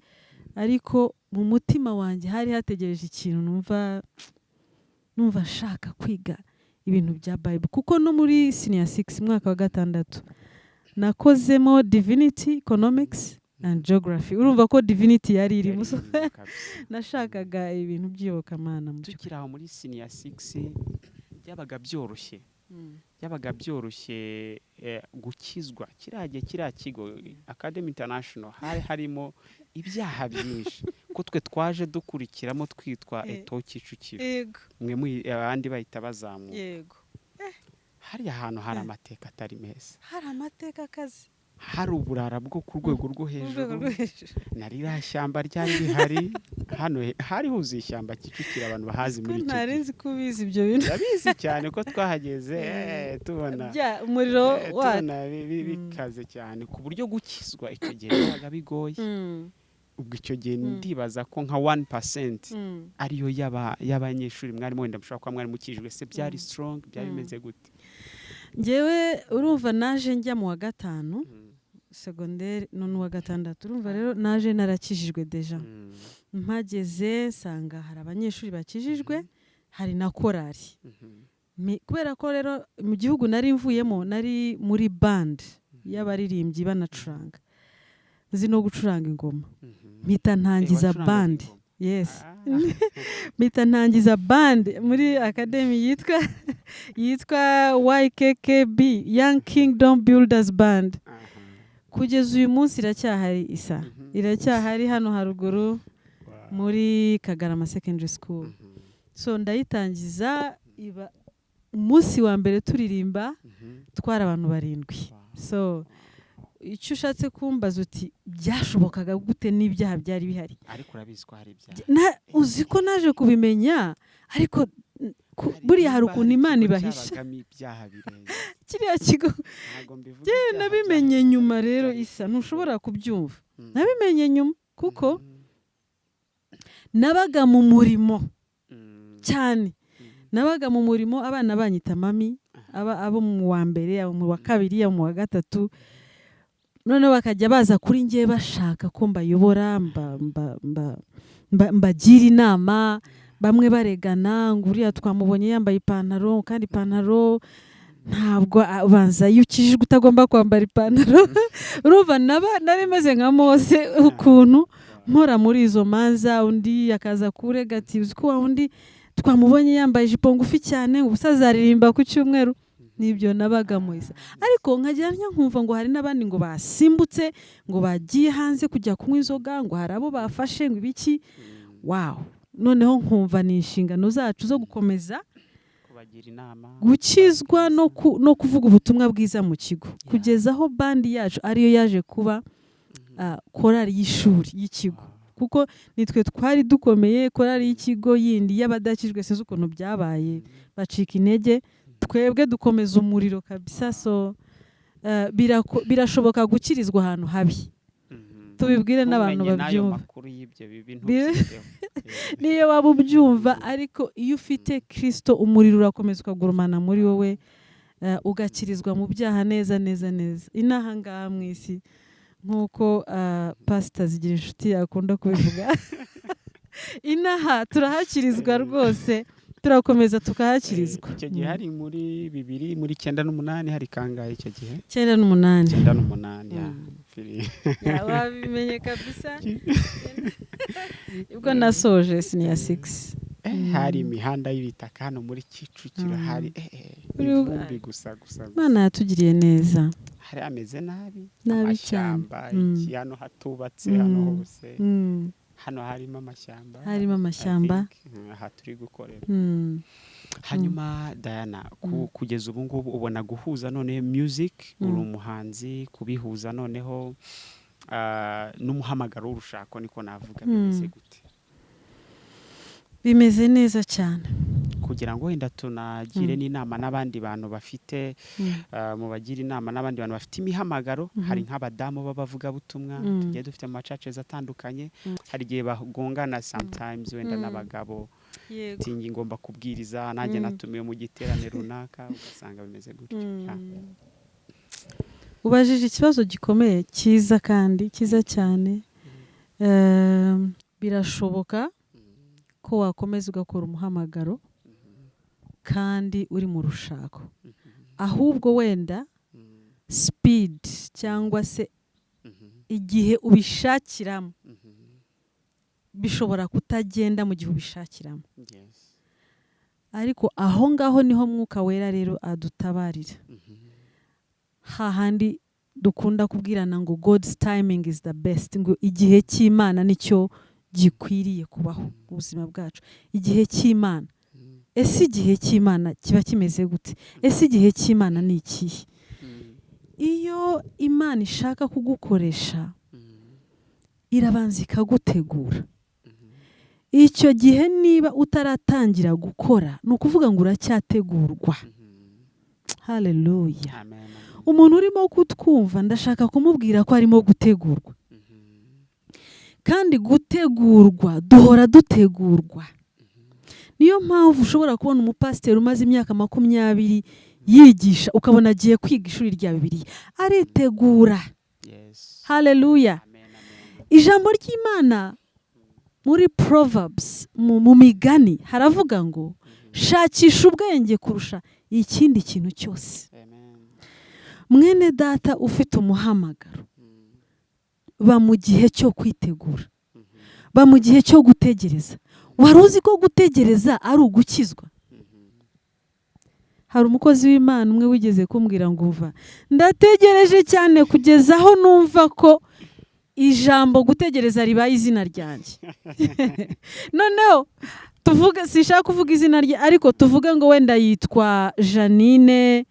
ariko mu mutima wanjye hari hategereje ikintu, numva nshaka kwiga ibintu bya Bible. Kuko no muri senior 6 mwaka wa 6 nakozemo divinity, economics and geography. Urumva ko divinity yari iri muso nashakaga ibintu by'iyobokamana. Tukiri aho muri senior 6 byabaga byoroshye gukizwa. Kiriya kigo Academy International hari harimo ibyaha byinshi ko twe twaje dukurikiramo twitwa Eto Kicukiro, mwe abandi bahita bazamuka. Yego, hari ahantu hari amateka atari meza, hari amateka akazi, hari uburara bwo ku rwego rwo hejuru. Narira shyamba ryari rihari hano, hari huzuye ishyamba Kicukiro, abantu bahazi muri Kicukiro. Ntarenzi kubizi ibyo bintu, ndabizi cyane ko twahageze tubona umuriro bikaze cyane ku buryo gukizwa icyo gihe byabaga bigoye. Ubwo icyo gihe ndibaza ko nka 1% ariyo y'abanyeshuri mwari wenda mushobora kuba mwari mukijwe. Se byari strong, byari bimeze gute? Ngewe urumva naje njya mu wa 5 secondaire, none wa 6. Urumva rero naje narakijijwe deja. Mpageze sanga hari abanyeshuri bakijijwe, hari na korari. Kubera ko rero mu gihugu nari mvuyemo, nari muri band y'abaririmbyi banacuranga. nzi no gucuranga ingoma mpita ntangiza band yes mpita ntangiza band muri academy yitwa YKKB Young Kingdom Builders Band kugeza uyu munsi iracyahari isa iracyahari hano haruguru muri Kagarama Secondary School so ndayitangiza iba umunsi wa mbere turirimba twara abantu 7 so icyo ushatse kumbaza uti byashobokaga gute n'ibyaha byari bihari ariko urabizwa hari ibyaha uzi ko naje kubimenya ariko buriya hari ukuntu Imana ibahisha kiriya kigo nabimenye nyuma rero isa ntushobora kubyumva nabimenye nyuma kuko nabaga mu murimo cyane nabaga mu murimo abana banyita mami abo mu wa mbere abo mu wa kabiri abo mu wa gatatu none bakajya baza kuri ngiye bashaka ko mbayobora mbagira inama bamwe baregana ngo uriya twamubonye yambaye ipantaro kandi ipantaro ntabwo abanza iyo ukijijwe utagomba kwambara ipantaro urumva nari meze nka Mose ukuntu mpora muri izo manza undi akaza kurega ati uzi ko undi twamubonye yambaye ijipo ngufi cyane ubusaza aririmba ku cyumweru nibyo nabaga Moisa ariko nkagira nkumva ngo hari nabandi ngo basimbutse ngo bagiye hanze kujya kunywa inzoga ngo harabo bafashe ngo ibiki wow noneho nkumva ni inshingano zacu zo gukomeza kubagira inama gukizwa no kuvuga ubutumwa bwiza mu kigo kugeza aho bandi yacu ariyo yaje kuba korali y'ishuri y'ikigo kuko nitwe twari dukomeye korali y'ikigo yindi y'abadakijwe sinzi ukuntu byabaye bacika intege twebwe dukomeza umuriro kabisa so birashoboka gukirizwa ahantu habi tubibwire n'abantu babyumva niyo waba ubyumva ariko iyo ufite Kristo umuriro urakomeza ukagurumana muri wowe ugakirizwa mu byaha neza inaha ngaha mu isi nk'uko pastor zigira inshuti yakunda kubivuga inaha turahakirizwa rwose turakomeza tukahakirizwa icyo gihe hari muri 9 hari kangahe icyo gihe 9 wabimenye kabisa ubwo nasoje senior 6 hari imihanda y'ibitaka hano muri Kicukiro hari ibumbi gusa Mana yatugiriye neza hari ameze nabi cyane hano hatubatse hano hose hano harimo amashyamba aha turi gukorera hanyuma Diana kugeza ubu ngubu ubona guhuza none music uri umuhanzi kubihuza noneho n'umuhamagaro w'urushako niko navuga bimeze gute bimeze neza cyane kugira ngo wenda tunagire n'inama n'abandi bantu bafite mu bagira inama n'abandi bantu bafite imihamagaro hari nk'abadamu babavuga butumwa tugiye dufite mu churches atandukanye hari gihe bagongana sometimes wenda n'abagabo tingi ngomba kubwiriza nanjye natumiye mu giterane runaka ugasanga bimeze gutyo ubajije ikibazo gikomeye cyiza kandi cyiza cyane birashoboka ko wakomeza ugakora umuhamagaro kandi uri mu rushako ahubwo wenda speed cyangwa se igihe ubishakiramo bishobora kutagenda mu gihe ubishakiramo ariko aho ngaho niho mwuka wera rero adutabarira hahandi dukunda kubwirana ngo God's timing is the best ngo igihe cy'Imana nicyo gikwiriye kubaho ubuzima bwacu igihe cy'Imana ese igihe cy'Imana kiba kimeze gute ese igihe cy'Imana ni ikihe iyo Imana ishaka kugukoresha irabanza ikagutegura icyo gihe niba utaratangira gukora ni ukuvuga ngo uracyategurwa haleluya umuntu urimo kutwumva ndashaka kumubwira ko arimo gutegurwa kandi gutegurwa duhora dutegurwa niyo mpamvu ushobora kubona umupasiteri umaze imyaka 20 yigisha ukabona agiye kwiga ishuri rya Bibiliya aritegura haleluya ijambo ry'Imana muri Proverbs mu migani haravuga ngo shakisha ubwenge kurusha ikindi kintu cyose mwene data ufite umuhamagaro ba mu gihe cyo kwitegura, ba mu gihe cyo gutegereza. Wari uzi ko gutegereza ari ugukizwa? Hari umukozi w'Imana umwe wigeze kumbwira ngo umva, ndategereje cyane kugeza aho numva ko ijambo gutegereza ribaye izina ryanjye. Noneho tuvuge, sishaka kuvuga izina rye, ariko tuvuge ngo wenda yitwa Janine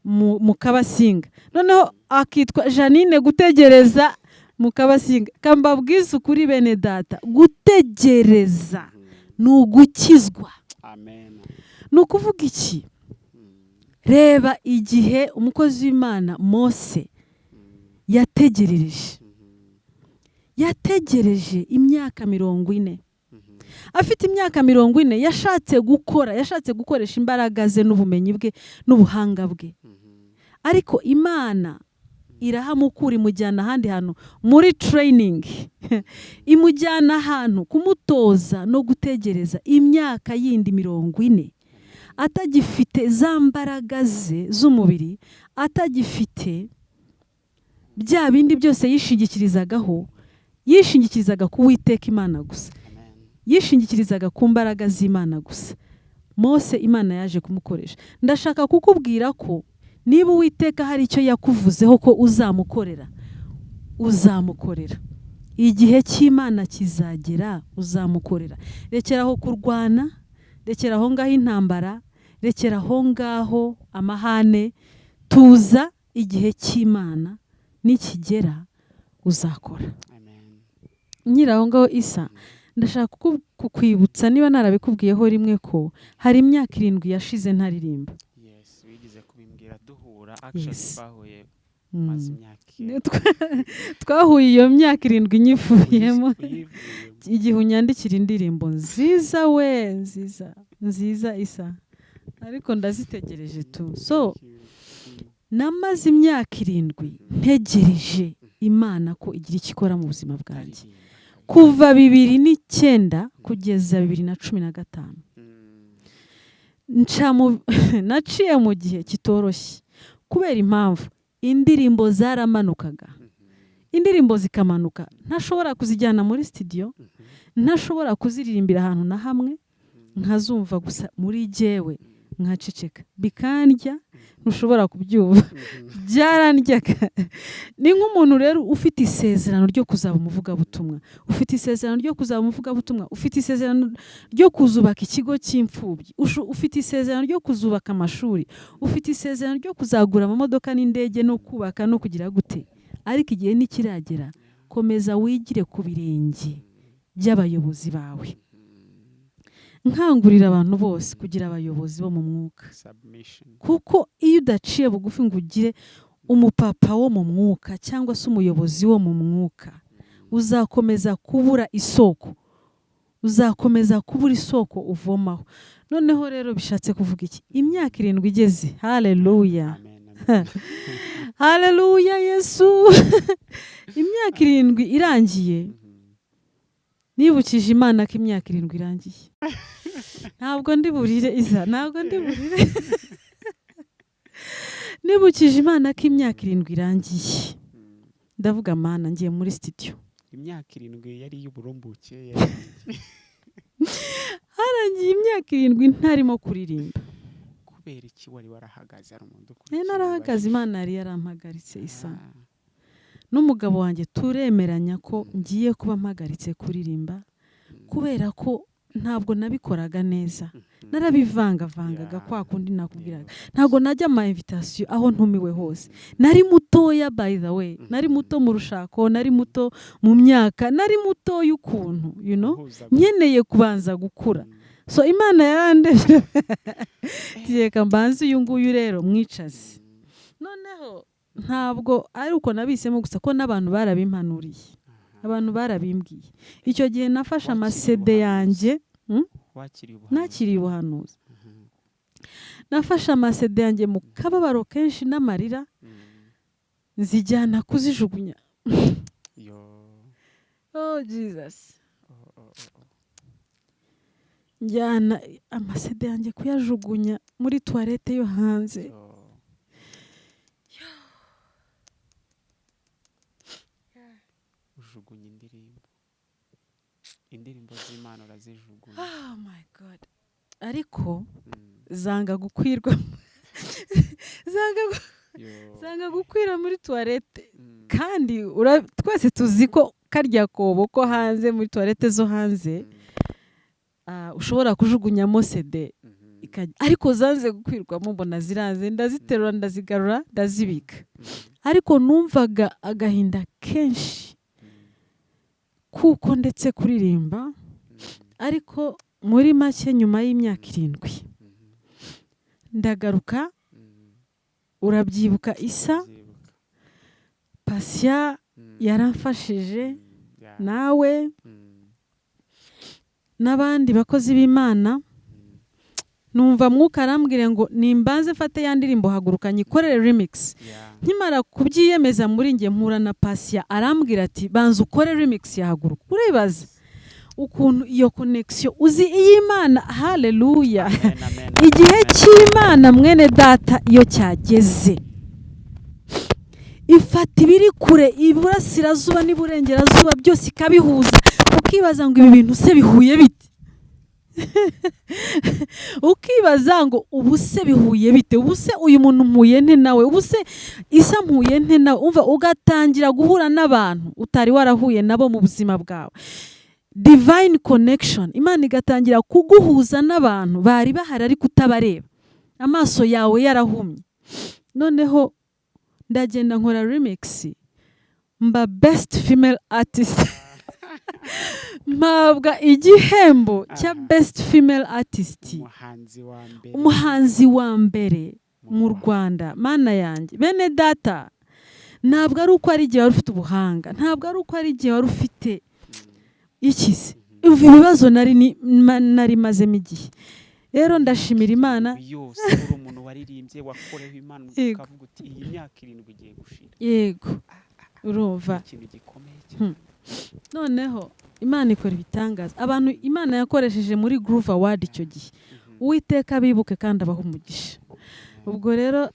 mu Kabasinga. Noneho akitwa Janine gutegereza mu Kabasinga. Kambabwiza ukuri bene data, gutegereza ni ugukizwa. Amen. Ni ukuvuga iki? Reba igihe umukozi w'Imana Mose yategereje imyaka 40. Afite imyaka 40 yashatse gukoresha imbaraga ze n'ubumenyi bwe n'ubuhanga bwe, ariko Imana irahamukura imujyana ahandi hantu muri training. Imujyana ahantu kumutoza no gutegereza imyaka yindi 40, atagifite za mbaraga ze z'umubiri, atagifite bya bindi byose yishingikirizaga ku Uwiteka Imana gusa, yishingikirizaga ku mbaraga z'Imana gusa. Mose Imana yaje kumukoresha. Ndashaka kukubwira ko niba Uwiteka hari icyo yakuvuzeho ko uzamukorera, igihe cy'Imana kizagera, uzamukorera. Rekeraho kurwana, rekeraho ngaho intambara, rekeraho ngaho amahane, tuza igihe cy'Imana nikigera uzakora. Nyiraho ngaho Isa, ndashaka kukwibutsa niba narabikubwiyeho rimwe ko hari imyaka 7 yashize ntaririmba. Yes, wigize kubimbwira duhura, actually twahuye maze imyaka. Twahuye iyo myaka 7 nyifuyemo. Igihe unyandikira indirimbo nziza we, nziza Isa, ariko ndazitegereje tu. So namaze imyaka 7 ntegereje Imana ko igira ikikora mu buzima bwanjye, kuva 2009 kugeza 2015. Naciye mu gihe kitoroshye kubera impamvu indirimbo zaramanukaga, indirimbo zikamanuka, ntashobora kuzijyana muri studio, ntashobora kuziririmbira ahantu na hamwe, nkazumva gusa muri jewe nkaceceka bikandya, ntushobora kubyumva. Byarandyaga. Ni nk'umuntu rero ufite isezerano ryo kuzaba umuvugabutumwa, ufite isezerano ryo kuzaba umuvugabutumwa, ufite isezerano ryo kuzubaka ikigo cy'imfubyi, ufite isezerano ryo kuzubaka amashuri, ufite isezerano ryo kuzagura amamodoka n'indege no kubaka no kugira gute. Ariko igihe nikiragera, komeza wigire ku birenge by'abayobozi bawe. Nkangurira abantu bose kugira abayobozi bo mu mwuka, kuko iyo udaciye bugufi ngo ugire umupapa wo mu mwuka cyangwa se umuyobozi wo mu mwuka, uzakomeza kubura isoko, uvomaho. Noneho rero bishatse kuvuga iki? Imyaka 7 igeze. Haleluya. Haleluya Yesu. Imyaka 7 irangiye, nibukije Imana ko imyaka 7 irangiye. Ntabwo ndi burire Isa, ntabwo ndi burire. Nibukije Imana ko imyaka 7 irangiye. Ndavuga Mana, ngiye muri studio. Imyaka 7 yari y'uburumbuke. Harangiye imyaka 7 ntarimo kuririmba. Kubera iki wari warahagaze? Ari umuntu ukurikiye. Narahagaze, Imana yari yarampagaritse Isa. N'umugabo wanjye turemeranya ko ngiye kuba mpagaritse kuririmba, kubera ko ntabwo nabikoraga neza. Narabivangavangaga kwa kundi nakubwiraga. Ntabwo najya ama invitation aho ntumiwe hose. Nari mutoya, by the way. Nari muto mu rushako, nari muto mu myaka, nari muto y'ukuntu, you know, nkeneye kubanza gukura. So Imana yarandebye. Tiyeka mbanze uyu nguyu rero mwicaze. Noneho ntabwo ari uko nabisemo gusa, ko n'abantu barabimpanuriye, abantu barabimbwiye. Icyo gihe nafashe amasede yanjye, nakiriye ubuhanuzi. Nafashe amasede yanjye mu kababaro kenshi n'amarira, nzijyana kuzijugunya. Oh Jesus. Njyana amasede yanjye kuyajugunya muri toilette yo hanze. kujugunya indirimbo z'Imana urazijugunya. Oh my God. Ariko zanga gukwirwa zanga gukwira muri toilette kandi twese tuzi ko karya kobo ko hanze muri toilette zo hanze ushobora kujugunyamo CD ariko zanze gukwirwamo, mbona ziraze, ndaziterura ndazigarura ndazibika. Ariko numvaga agahinda kenshi kuko ndetse kuririmba. Ariko muri make nyuma y'imyaka 7 ndagaruka, urabyibuka Isa Pasya yaramfashije, nawe n'abandi bakozi b'Imana. Numva mwuka arambwira ngo nimbanze mfate ya ndirimbo haguruka nyikorere remix. Nkimara kubyiyemeza muri nge mpura na Pasya arambwira ati banza ukore remix ya haguruka. Uribaza ukuntu iyo connection uzi y'Imana. Haleluya. Igihe cy'Imana mwene data iyo cyageze ifata ibiri kure, iburasirazuba n'iburengerazuba byose ikabihuza, ukibaza ngo ibi bintu se bihuye bite? Ukibaza ngo ubuse bihuye bite? Ubuse uyu muntu mpuye nte nawe? Ubuse Isa mpuye nte nawe? Umva ugatangira guhura n'abantu utari warahuye nabo mu buzima bwawe. Divine connection, Imana igatangira kuguhuza n'abantu bari bahari ariko utabareba, amaso yawe yarahumye. Noneho ndagenda nkora remix, mba best female artist. Mpabwa igihembo cya best female artist, umuhanzi wa mbere mu Rwanda. Mana yanjye, bene data, ntabwo ari uko ari igihe wari ufite ubuhanga, ntabwo ari uko ari igihe wari ufite ikize, ibibazo nari mazemo igihe. Rero ndashimira Imana yose uri umuntu waririmbye wakorewe Imana ukavuga uti iyi myaka 7 igiye gushira. Yego, urumva ikintu gikomeye cyane. Noneho Imana ikora ibitangaza. Abantu Imana yakoresheje muri Groove Award icyo gihe, Uwiteka bibuke kandi abaho umugisha. Ubwo rero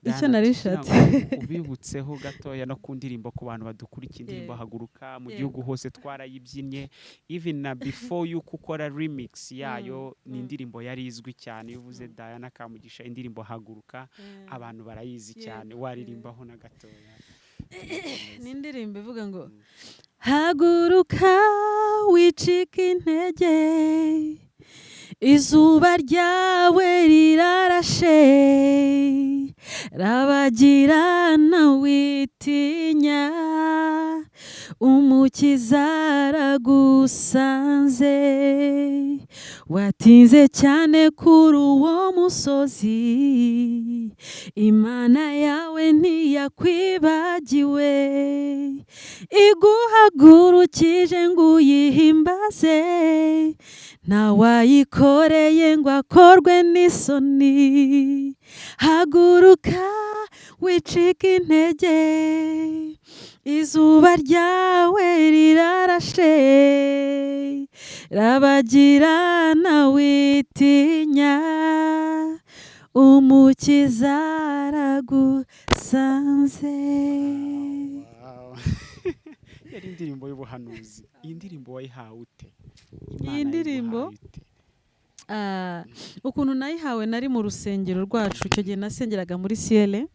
icyo narishatse ubibutseho gatoya no kundirimbo ku bantu badukurikiye indirimbo haguruka mu gihugu hose twarayibyinnye, even na before you gukora remix yayo. Ni indirimbo yari izwi cyane, yuvuze Diana Kamugisha, indirimbo haguruka abantu barayizi cyane. Waririmbaho na gatoya. Ni indirimbo ivuga ngo haguruka wicika intege, izuba ryawe rirarashe, rabagirana witinya, umukiza aragusanze, watinze cyane kuri uwo musozi, Imana yawe ntiyakwibagiwe, iguhagurukije ngo uyihimbaze, ntawayikoreye ngo akorwe n'isoni. Haguruka wicika intege, izuba ryawe rirarashe, rabagirana witinya, umukiza aragusanze. Yari indirimbo y'ubuhanuzi. Iyi ndirimbo wayihawe ute? Iyi ndirimbo ukuntu nayihawe, nari mu rusengero rwacu icyo gihe nasengeraga muri Ciel,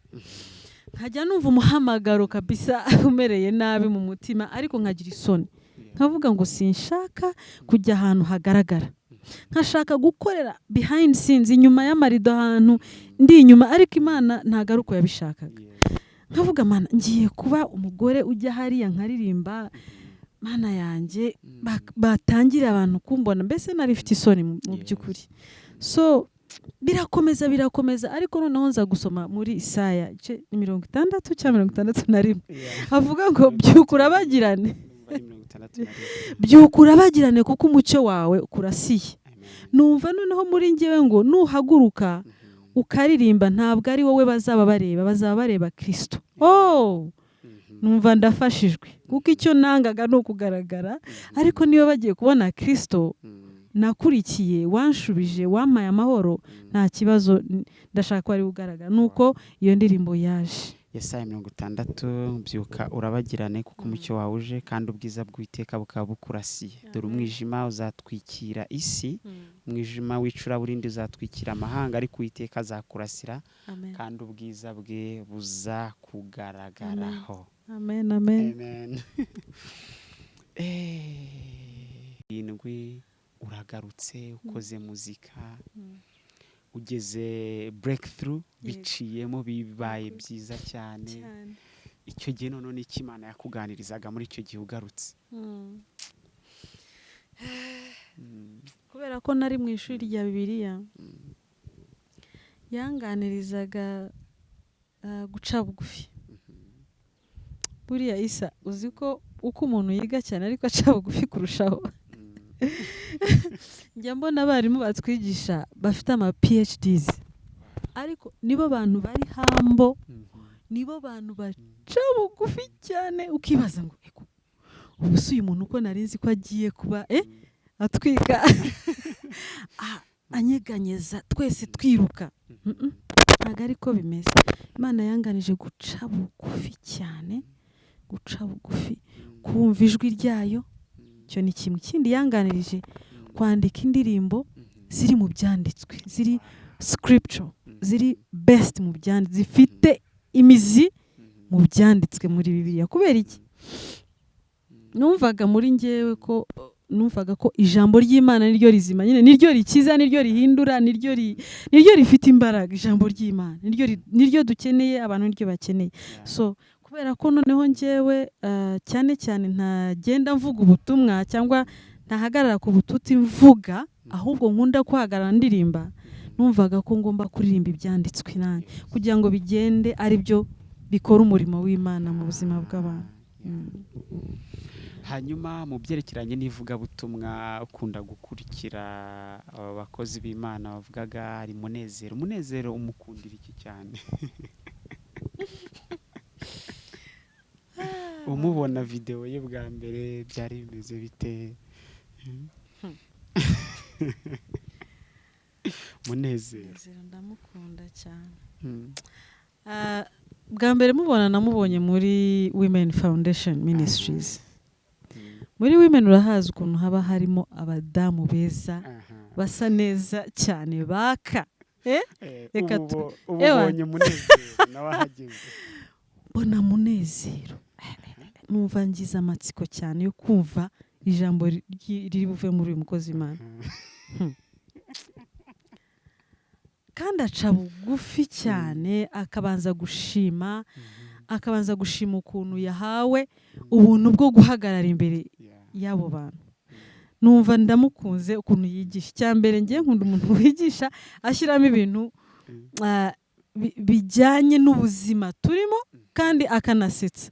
nkajya numva umuhamagaro kabisa umereye nabi mu mutima, ariko nkagira isoni, nkavuga ngo sinshaka kujya ahantu hagaragara, nkashaka gukorera behind scenes, inyuma y'amarido ahantu ndi inyuma, ariko Imana ntagaruko yabishakaga. Nkavuga Mana, ngiye kuba umugore ujya hariya nkaririmba, Mana yanjye batangira abantu kumbona, mbese nari mfite isoni mu by'ukuri. So birakomeza, ariko noneho nza gusoma muri Isaya 60 cyangwa 61 avuga ngo byukura bagirane, byukura bagirane kuko umucyo wawe kurasiye. Numva noneho muri ngewe ngo nuhaguruka ukaririmba, ntabwo ari wowe bazaba bareba Kristo. Numva ndafashijwe kuko icyo nangaga no kugaragara, ariko niyo bagiye kubona Kristo nakurikiye, wanshubije, wampaye amahoro, nta kibazo, ndashaka ko ari ugaragara. Nuko iyo ndirimbo yaje. Yesaya 60 byuka urabagirane kuko umucyo wawe uje kandi ubwiza bw'Uwiteka bukaba bukurasiye. Dore umwijima uzatwikira isi, umwijima w'icuraburindi uzatwikira amahanga, ariko Uwiteka azakurasira kandi ubwiza bwe buzakugaragaraho. Amen, amen. Amen. Indwi uragarutse ukoze muzika. Ugeze breakthrough biciyemo bibaye byiza cyane. Icyo gihe none n'Imana yakuganirizaga muri icyo gihe ugarutse. Kubera ko nari mu ishuri rya Bibiliya, yanganirizaga guca bugufi. Buriya Isa, uzi ko uko umuntu yiga cyane ariko aca bugufi kurushaho. Njya mbona abarimu batwigisha bafite ama PhDs, ariko nibo bantu bari hambo, nibo bantu baca bugufi cyane, ukibaza ngo ubu si uyu muntu uko narinzi ko agiye kuba atwika anyeganyeza twese twiruka. Ntabwo ariko bimeze. Imana yanganije guca bugufi cyane, guca bugufi, kumva ijwi ryayo. Cyo ni kimwe. Kindi yanganirije kwandika indirimbo ziri mu byanditswe, ziri scripture, ziri best mu byanditswe, zifite imizi mu byanditswe muri Bibiliya. Kubera iki? Numvaga muri njyewe ko ijambo ry'Imana niryo rizima nyine, niryo rikiza, niryo rihindura, niryo rifite imbaraga. Ijambo ry'Imana niryo dukeneye, abantu niryo bakeneye. So kubera ko noneho njyewe cyane cyane ntagenda mvuga ubutumwa cyangwa ntahagarara ku bututi mvuga, ahubwo nkunda kuhagarara ndirimba, numvaga ko ngomba kuririmba ibyanditswe nanjye kugira ngo bigende ari byo bikora umurimo w'Imana mu buzima bw'abantu. Hanyuma mu byerekeranye n'ivugabutumwa ukunda gukurikira abakozi b'Imana bavugaga ari Munezero umukundira iki cyane? Umubona video ye bwa mbere byari bimeze bite? Munezero ndamukunda cyane. Bwa mbere mubona namubonye muri Women Foundation Ministries. Muri Women urahazi ukuntu haba harimo abadamu beza basa neza cyane baka. Reka ubonye Munezero nawe ahageze. Bona Munezero. Numva ngize amatsiko cyane yo kumva ijambo riri buve muri uyu mukozi Imana. Kandi aca bugufi cyane, akabanza gushima ukuntu yahawe ubuntu bwo guhagarara imbere y'abo bantu. Numva ndamukunze ukuntu yigisha. Cyambere ngiye nkunda umuntu wigisha ashyiramo ibintu bijyanye n'ubuzima turimo kandi akanasetsa.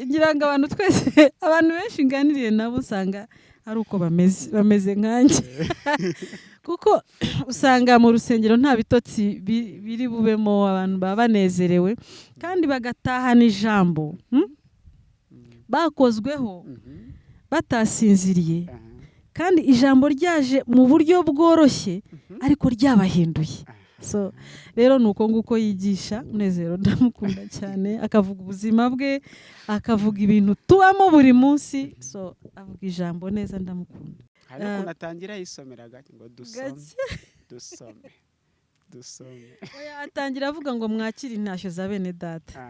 Ngira ngo abantu twese, abantu benshi nganiriye nabo usanga ari uko bameze nkanjye. Kuko usanga mu rusengero nta bitotsi biri bubemo, abantu baba banezerewe kandi bagatahana ijambo bakozweho batasinziriye, kandi ijambo ryaje mu buryo bworoshye ariko ryabahinduye. So rero nuko nguko yigisha. Munezero ndamukunda cyane, akavuga ubuzima bwe, akavuga ibintu tubamo buri munsi. So avuga ijambo neza, ndamukunda. Ariko natangira yisomeraga ngo dusome. Oya, atangira avuga ngo mwakire intashyo za bene data.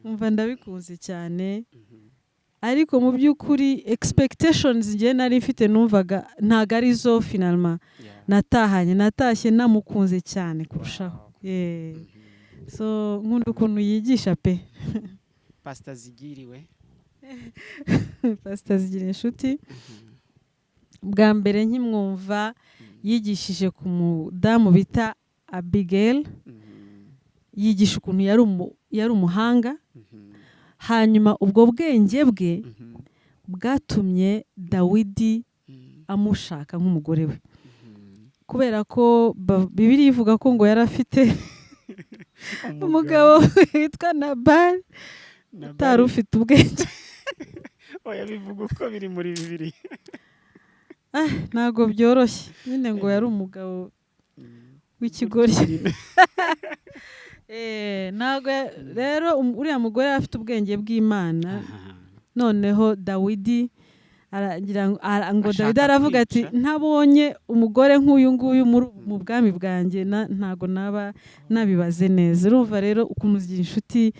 Numva ndabikunze cyane. Ariko mu by'ukuri expectations ngiye nari mfite numvaga ntago ari zo finalement natashye namukunze cyane kurushaho. So nkunda ukuntu yigisha pe. Pastor Zigiriwe. Pastor Zigira inshuti. Bwa mbere nkimwumva yigishije ku mudamu bita Abigail. Yigisha ukuntu yari umuhanga. Hanyuma ubwo bwenge bwe bwatumye Dawidi amushaka nk'umugore we. Kubera ko Bibiliya ivuga ko ngo yari afite umugabo witwa Nabali utari ufite ubwenge. Oya, bivuga uko biri muri Bibiliya. Ntago byoroshye nyine, ngo yari umugabo w'ikigori ntabwo rero uriya mugore afite ubwenge bw'Imana noneho Dawidi ngo Dawidi aravuga ati ntabonye umugore nk'uyu nguyu mu bwami bwanjye ntago naba nabibaze neza. Urumva rero ukuntu ugira inshuti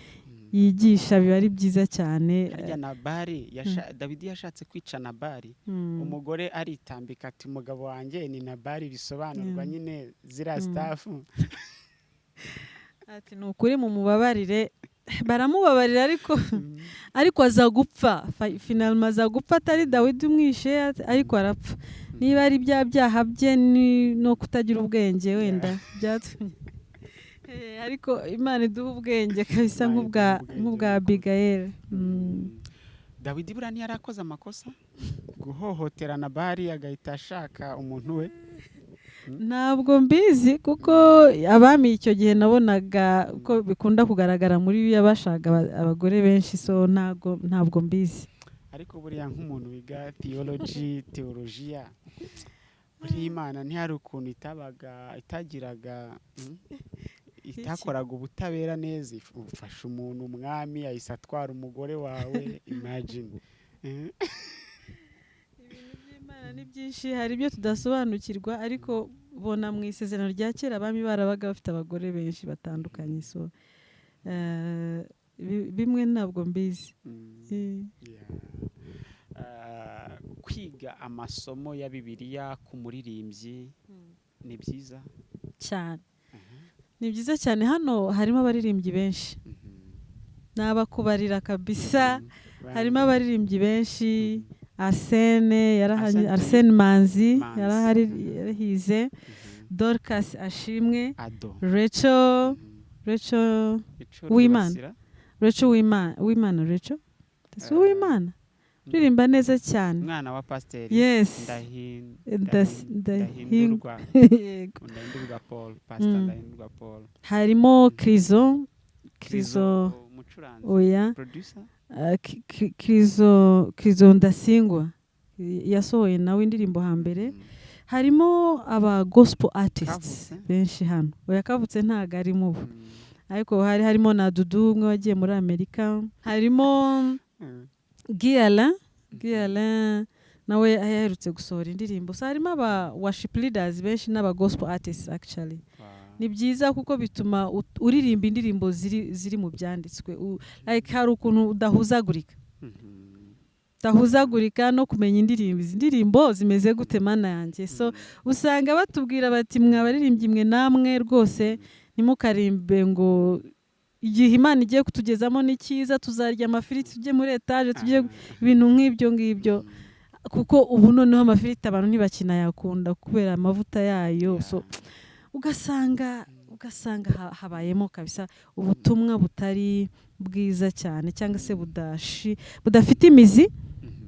yigisha biba ari byiza cyane. harya Nabali Dawidi yashatse kwica Nabali, umugore aritambika ati umugabo wanjye ni Nabali, bisobanurwa nyine zira staff ati ni ukuri mu mubabarire, baramubabarira ariko aza gupfa finalma aza gupfa atari Dawidi umwishe ariko arapfa. Niba ari bya byaha bye no kutagira ubwenge wenda byatumye ariko Imana iduha ubwenge kabisa nk'ubwa Abigail. Dawidi buriya ntiyarakoze amakosa guhohotera Nabali agahita ashaka umuntu we? Ntabwo mbizi kuko abami icyo gihe nabonaga ko bikunda kugaragara muri bashaka abagore benshi, so ntabwo mbizi. Ariko buriya nk'umuntu wiga teologiya buriya Imana ntihari ukuntu itakoraga ubutabera neza. Ufasha umuntu umwami ahise atwara umugore wawe, imagine. Ibintu by'Imana ni byinshi, hari ibyo tudasobanukirwa, ariko bona mu isezerano rya kera abami barabaga bafite abagore benshi batandukanye, so bimwe ntabwo mbizi. Kwiga amasomo ya Bibiliya ku muririmbyi ni byiza cyane. Ni byiza cyane. Hano harimo abaririmbyi benshi, nabakubarira kabisa. Harimo abaririmbyi benshi, Arsene Manzi yarahize, Dorcas Ashimwe, Rachel Wimana, uririmba neza cyane, umwana wa pasiteri. Yes, Ndahindurwa Paul, pastor Ndahindurwa Paul. Harimo Krizo umucuranzi, oya, producer, Krizo Ndasingwa yasohoye nawe indirimbo hambere. Harimo aba gospel artists benshi hano, oya Kavutse ntago ari mubo, ariko harimo na Dudu umwe wagiye muri Amerika. Harimo Giala nawe yaherutse gusohora indirimbo. So harimo aba worship leaders benshi n'aba gospel artists actually. Ni byiza kuko bituma uririmba indirimbo ziri mu byanditswe, like hari ukuntu udahuzagurika no kumenya indirimbo zimeze gute mana yanjye. So usanga batubwira bati mwabaririmbyi mwe namwe rwose ntimukarimbe ngo igihe Imana igiye kutugezamo ni cyiza, tuzarya amafiriti tujye muri etage, tujye ibintu nk'ibyo kuko ubu noneho amafiriti abantu ntibakinayakunda kubera amavuta yayo. So ugasanga habayemo kabisa ubutumwa butari bwiza cyane, cyangwa se budafite imizi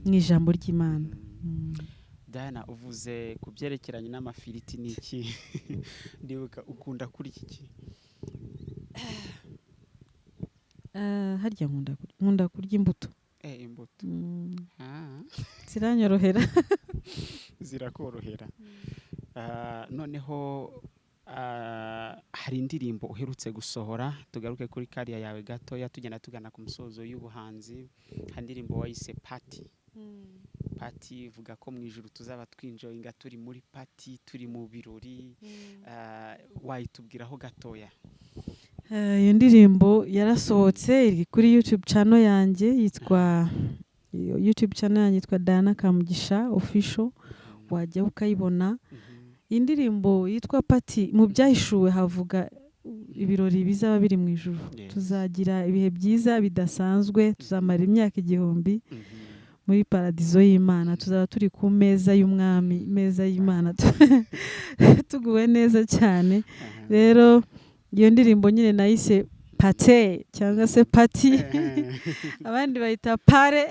mu ijambo ry'Imana. Diana, uvuze ku byerekeranye n'amafiriti n'iki ndibuka ukunda kuri iki? Harya nkunda kurya imbuto. Imbuto ziranyorohera zirakorohera. Noneho hari indirimbo uherutse gusohora, tugaruke kuri kariya yawe gatoya tugenda tugana ku musozo y'ubuhanzi. Hari indirimbo wayise Party. Party ivuga ko mu ijuru tuzaba twinjoyinga, turi muri party, turi mu birori. Wayitubwiraho gatoya? Iyo ndirimbo yarasohotse, iri kuri YouTube channel yanjye yitwa Diana Kamugisha official, wajya ukayibona. Indirimbo yitwa Party, mu byahishuwe havuga ibirori bizaba biri mu ijuru. Tuzagira ibihe byiza bidasanzwe, tuzamara imyaka 1000 muri paradizo y'Imana, tuzaba turi ku meza y'umwami, meza y'Imana tuguwe neza cyane. Rero iyo ndirimbo nyine nayise Pate cyangwa se Party, abandi bayita Pare,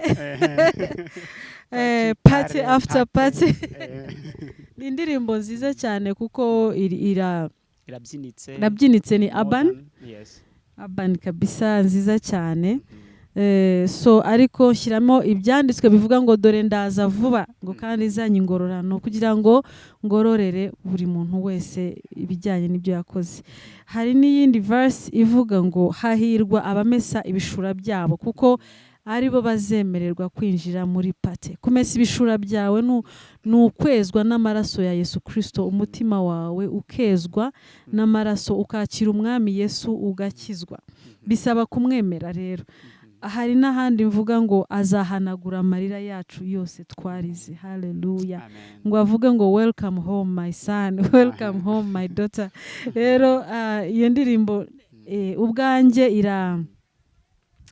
Party after Party. Ni indirimbo nziza cyane kuko irabyinitse, ni urban kabisa, nziza cyane. so ariko shyiramo ibyanditswe bivuga ngo dore ndaza vuba ngo kandi izanye ingororano kugira ngo ngororere buri muntu wese ibijyanye n'ibyo yakoze. Hari n'iyindi verse ivuga ngo hahirwa abamesa ibishura byabo kuko aribo bazemererwa kwinjira muri pate. Kumesa ibishura byawe ni ukwezwa n'amaraso ya Yesu Kristo, umutima wawe ukezwa n'amaraso ukakira umwami Yesu ugakizwa. Bisaba kumwemera rero. Hari n'ahandi mvuga ngo azahanagura amarira yacu yose twarize. Hallelujah. Ngo avuge ngo welcome home my son, welcome home my daughter. Rero iyo ndirimbo ubwanjye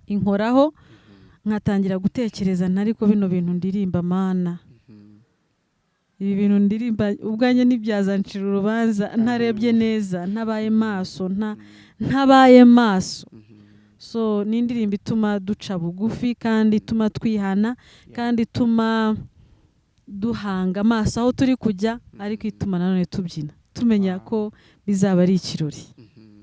inkoraho nkatangira gutekereza ntariko bino bintu ndirimba mana. Ibi bintu ndirimba ubwanjye nibyazancira urubanza ntarebye neza, ntabaye maso. So ni indirimbo ituma duca bugufi kandi ituma twihana kandi ituma duhanga amaso aho turi kujya, ariko ituma nanone tubyina tumenya ko bizaba ari ikirori.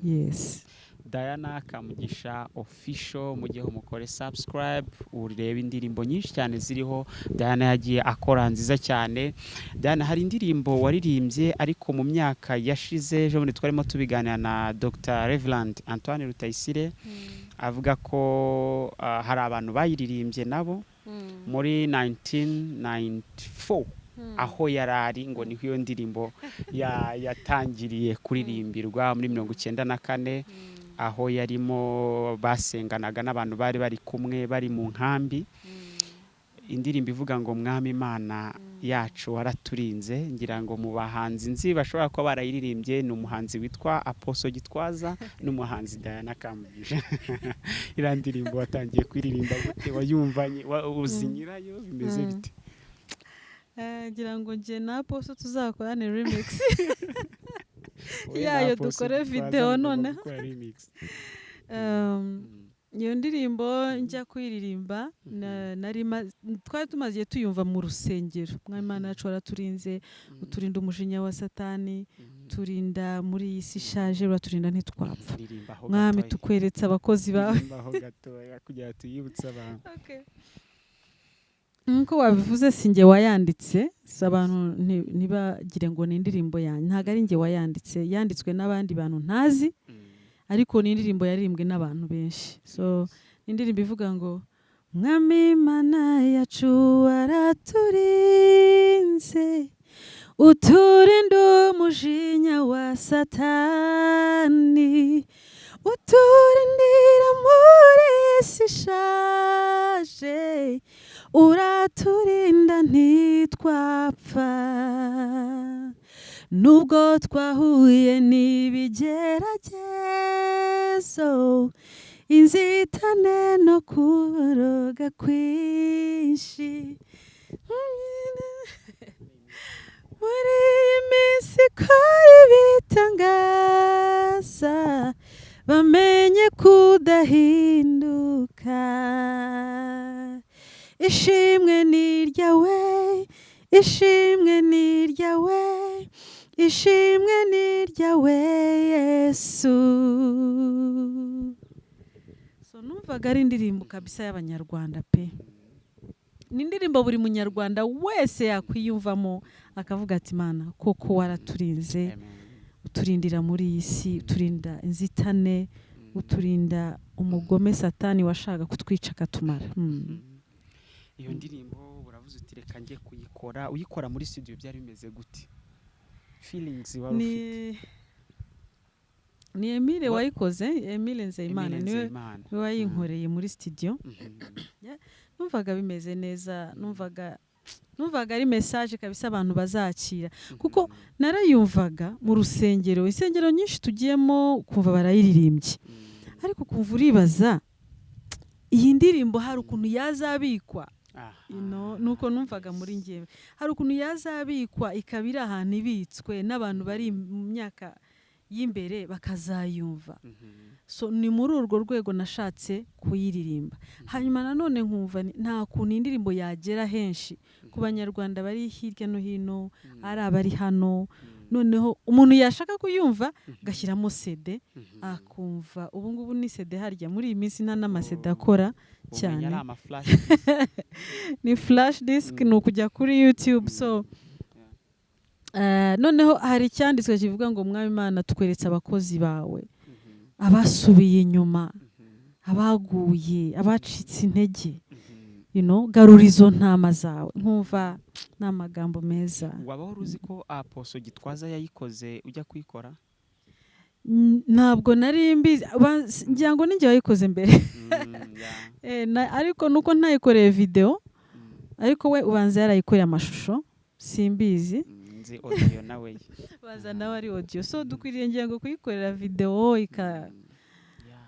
Yes. Diana Kamugisha official, mugihe umukore subscribe urebe indirimbo nyinshi cyane ziriho Diana yagiye akora nziza cyane. Diana, hari indirimbo waririmbye ariko mu myaka yashize, ejo bundi twarimo tubiganira na Dr. Reverend Antoine Rutayisire avuga ko hari abantu bayiririmbye nabo muri 1994 aho yarari ngo niho iyo ndirimbo yatangiriye kuririmbirwa muri 1994 aho yarimo basenganaga n'abantu bari kumwe bari mu nkambi. Indirimbo ivuga ngo mwami Imana yacu waraturinze. Ngira ngo mu bahanzi nzi bashobora kuba barayiririmbye ni umuhanzi witwa Apostle Gitwaza n'umuhanzi Diana Kamugisha. Iriya ndirimbo watangiye kuririmba gute? Wayumvanye uzi nyirayo bimeze bite? Ngira ngo nje na Apostle tuzakorane remix. Yayo dukore video none. Iyo ndirimbo njya kuyiririmba twari tumaze tuyumva mu rusengero. Mwami Imana yacu waraturinze, uturinda umujinya wa Satani, turinda muri iyi si ishaje, uraturinda ntitwapfa. Mwami tukweretse abakozi bawe. Kugira tuyibutse abantu. Nkuko wabivuze sinjye wayanditse, abantu ntibagire ngo ni indirimbo yanjye. Ntago ari njye wayanditse, yanditswe n'abandi bantu ntazi, ariko ni indirimbo yaririmbwe n'abantu benshi. So indirimbo ivuga ngo mwami Imana yacu waraturinze, uturinda umujinya wa Satani, uturindira muri isi ishaje, uraturinda ntitwapfa. Nubwo twahuye n'ibigeragezo, inzitane no kuroga kwinshi, muri iyi minsi ikora ibitangaza, bamenye kudahinduka. Ishimwe ni ryawe, ishimwe ni ryawe, ishimwe ni ryawe Yesu. So numvaga ari indirimbo kabisa y'abanyarwanda pe. Ni indirimbo buri munyarwanda wese yakwiyumvamo akavuga ati Mana koko waraturinze, uturindira muri iyi si, uturinda inzitane, uturinda umugome Satani washaka kutwica akatumara. Iyo ndirimbo uravuze uti reka njye kuyikora, uyikora muri studio byari bimeze gute? Feelings wari ufite? Ni Emile wayikoze, Emile Nzeyimana niwe wayinkoreye muri studio. Numvaga bimeze neza, numvaga ari message kabisa abantu bazakira, kuko narayumvaga mu rusengero, insengero nyinshi tugiyemo kumva barayiririmbye, ariko kumva uribaza iyi ndirimbo hari ukuntu yazabikwa. Nuko numvaga muri njyewe hari ukuntu yazabikwa ikabira ahantu ibitswe n'abantu bari mu myaka y'imbere bakazayumva. So ni muri urwo rwego nashatse kuyiririmba. Hanyuma nanone nkumva nta kuntu indirimbo yagera henshi ku banyarwanda bari hirya no hino, ari abari hano, noneho umuntu yashaka kuyumva gashyiramo CD akumva. Ubu ngubu ni CD harya muri iyi minsi nta n'amasede akora, cyane ari ama flash ni flash disk ni ukujya kuri YouTube so noneho hari icyanditswe kivuga ngo mwami Imana tukweretse abakozi bawe abasubiye inyuma abaguye abacitse intege garura izo ntama zawe nkumva n'amagambo meza. Waba uruzi ko Apostle Gitwaza yayikoze ujya kuyikora? Ntabwo nari mbizi ngira ngo ninjye wayikoze mbere ariko nuko ntayikoreye video ariko we ubanza yarayikoreye amashusho simbizi nzi audio nawe baza nawe ari audio so dukwiriye ngira ngo kuyikorera video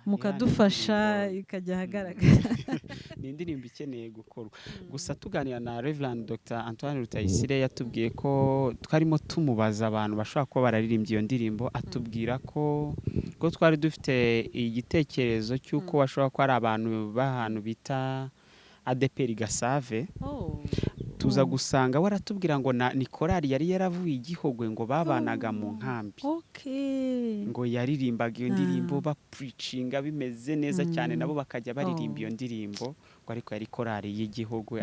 mukadufasha ikajya ahagaragara. Ni indirimbo ikeneye gukorwa gusa tuganira na Reverend Dr. Antoine Rutayisire yatubwiye ko twarimo tumubaza abantu bashobora kuba bararirimbye iyo ndirimbo atubwira ko twari dufite igitekerezo cy'uko bashobora kuba ari abantu b'ahantu bita ADPR Gasave tuza gusanga waratubwira ngo ni korali yari yaravuye igihogwe ngo babanaga mu nkambi ngo yaririmbaga iyo ndirimbo bapreachinga bimeze neza cyane nabo bakajya baririmba iyo ndirimbo ngo ariko yari korali y'igihogwe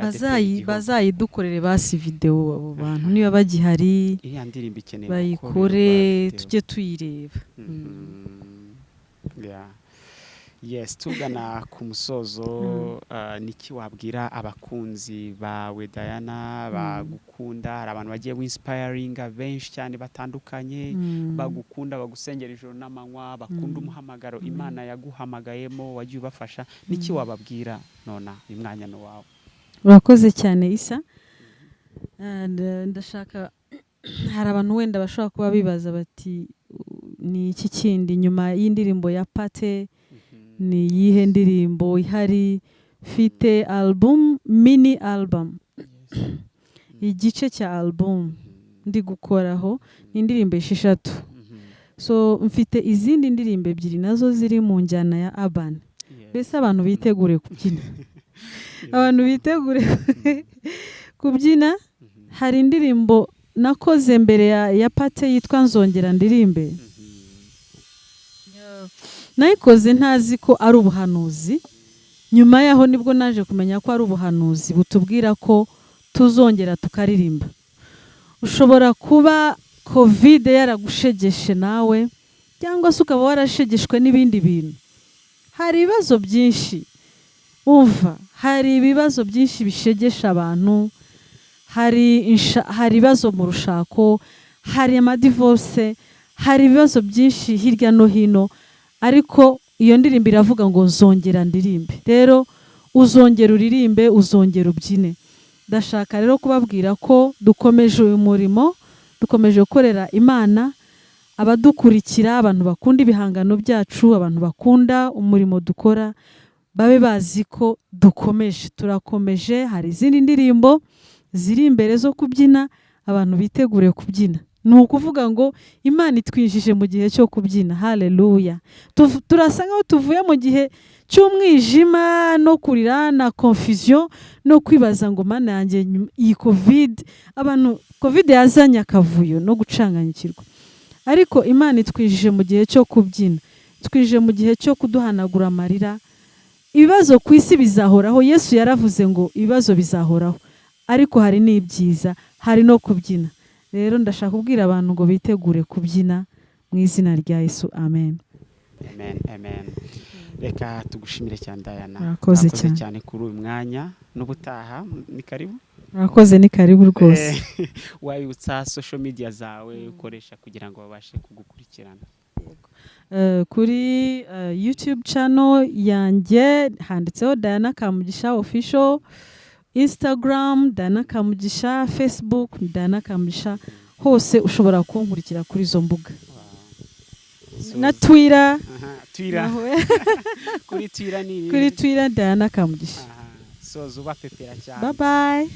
bazayidukorere basi video abo bantu niba bagihari iya ndirimbo ikeneye bayikore tujye tuyireba. Yes, tugana ku musozo niki wabwira abakunzi bawe Diana bagukunda hari abantu bagiye inspiring benshi cyane batandukanye bagukunda bagusengera ijoro n'amanywa bakunda umuhamagaro Imana yaguhamagayemo wagiye ubafasha niki wababwira nona imwanya no wawe? Urakoze cyane Isa ndashaka hari abantu wenda bashobora kuba bibaza bati ni iki kindi nyuma y'indirimbo ya Pate ni yihe ndirimbo ihari fite mini album igice cya album ndi gukoraho indirimbo 6 so mfite izindi ndirimbo 2 nazo ziri mu njyana ya urban bese abantu bitegure kubyina abantu bitegure kubyina hari indirimbo nakoze mbere ya Pate yitwa Nzongera ndirimbe nayikoze ntazi ko ari ubuhanuzi nyuma yaho nibwo naje kumenya ko ari ubuhanuzi butubwira ko tuzongera tukaririmba. Ushobora kuba covid yaragushegeshe nawe cyangwa se ukaba warashegeshwe n'ibindi bintu hari ibibazo byinshi hari ibibazo byinshi bishegesha abantu hari ibibazo mu rushako hari amadivorce hari ibibazo byinshi hirya no hino ariko iyo ndirimbo iravuga ngo nzongera ndirimbe rero uzongera uririmbe uzongera ubyine. Ndashaka rero kubabwira ko dukomeje uyu murimo dukomeje gukorera Imana abadukurikira abantu bakunda ibihangano byacu abantu bakunda umurimo dukora babe bazi ko turakomeje hari izindi ndirimbo ziri imbere zo kubyina abantu bitegure kubyina ni ukuvuga ngo Imana itwinjije mu gihe cyo kubyina haleluya turasa nkaho tuvuye mu gihe cy'umwijima no kurira na confusion no kwibaza ngo Mana yanjye iyi covid yazanye akavuyo no gucanganyikirwa ariko Imana itwinjije mu gihe cyo kubyina twinjije mu gihe cyo kuduhanagura amarira ibibazo ku isi bizahoraho Yesu yaravuze ngo ibibazo bizahoraho ariko hari n'ibyiza hari no kubyina rero ndashaka kubwira abantu ngo bitegure kubyina mu izina rya Yesu amen. Reka tugushimire cyane Diana. Murakoze cyane kuri uyu mwanya n'ubutaha ni karibu. Murakoze ni karibu rwose. Wayibutsa social media zawe ukoresha kugira ngo babashe kugukurikirana. Kuri YouTube channel yanjye handitseho Diana Kamugisha official, Instagram Diana Kamugisha, Facebook Diana Kamugisha, hose ushobora kunkurikira kuri izo mbuga. Na Twitter kuri Twitter Diana Kamugisha. So zuba pepera cyane. Bye bye.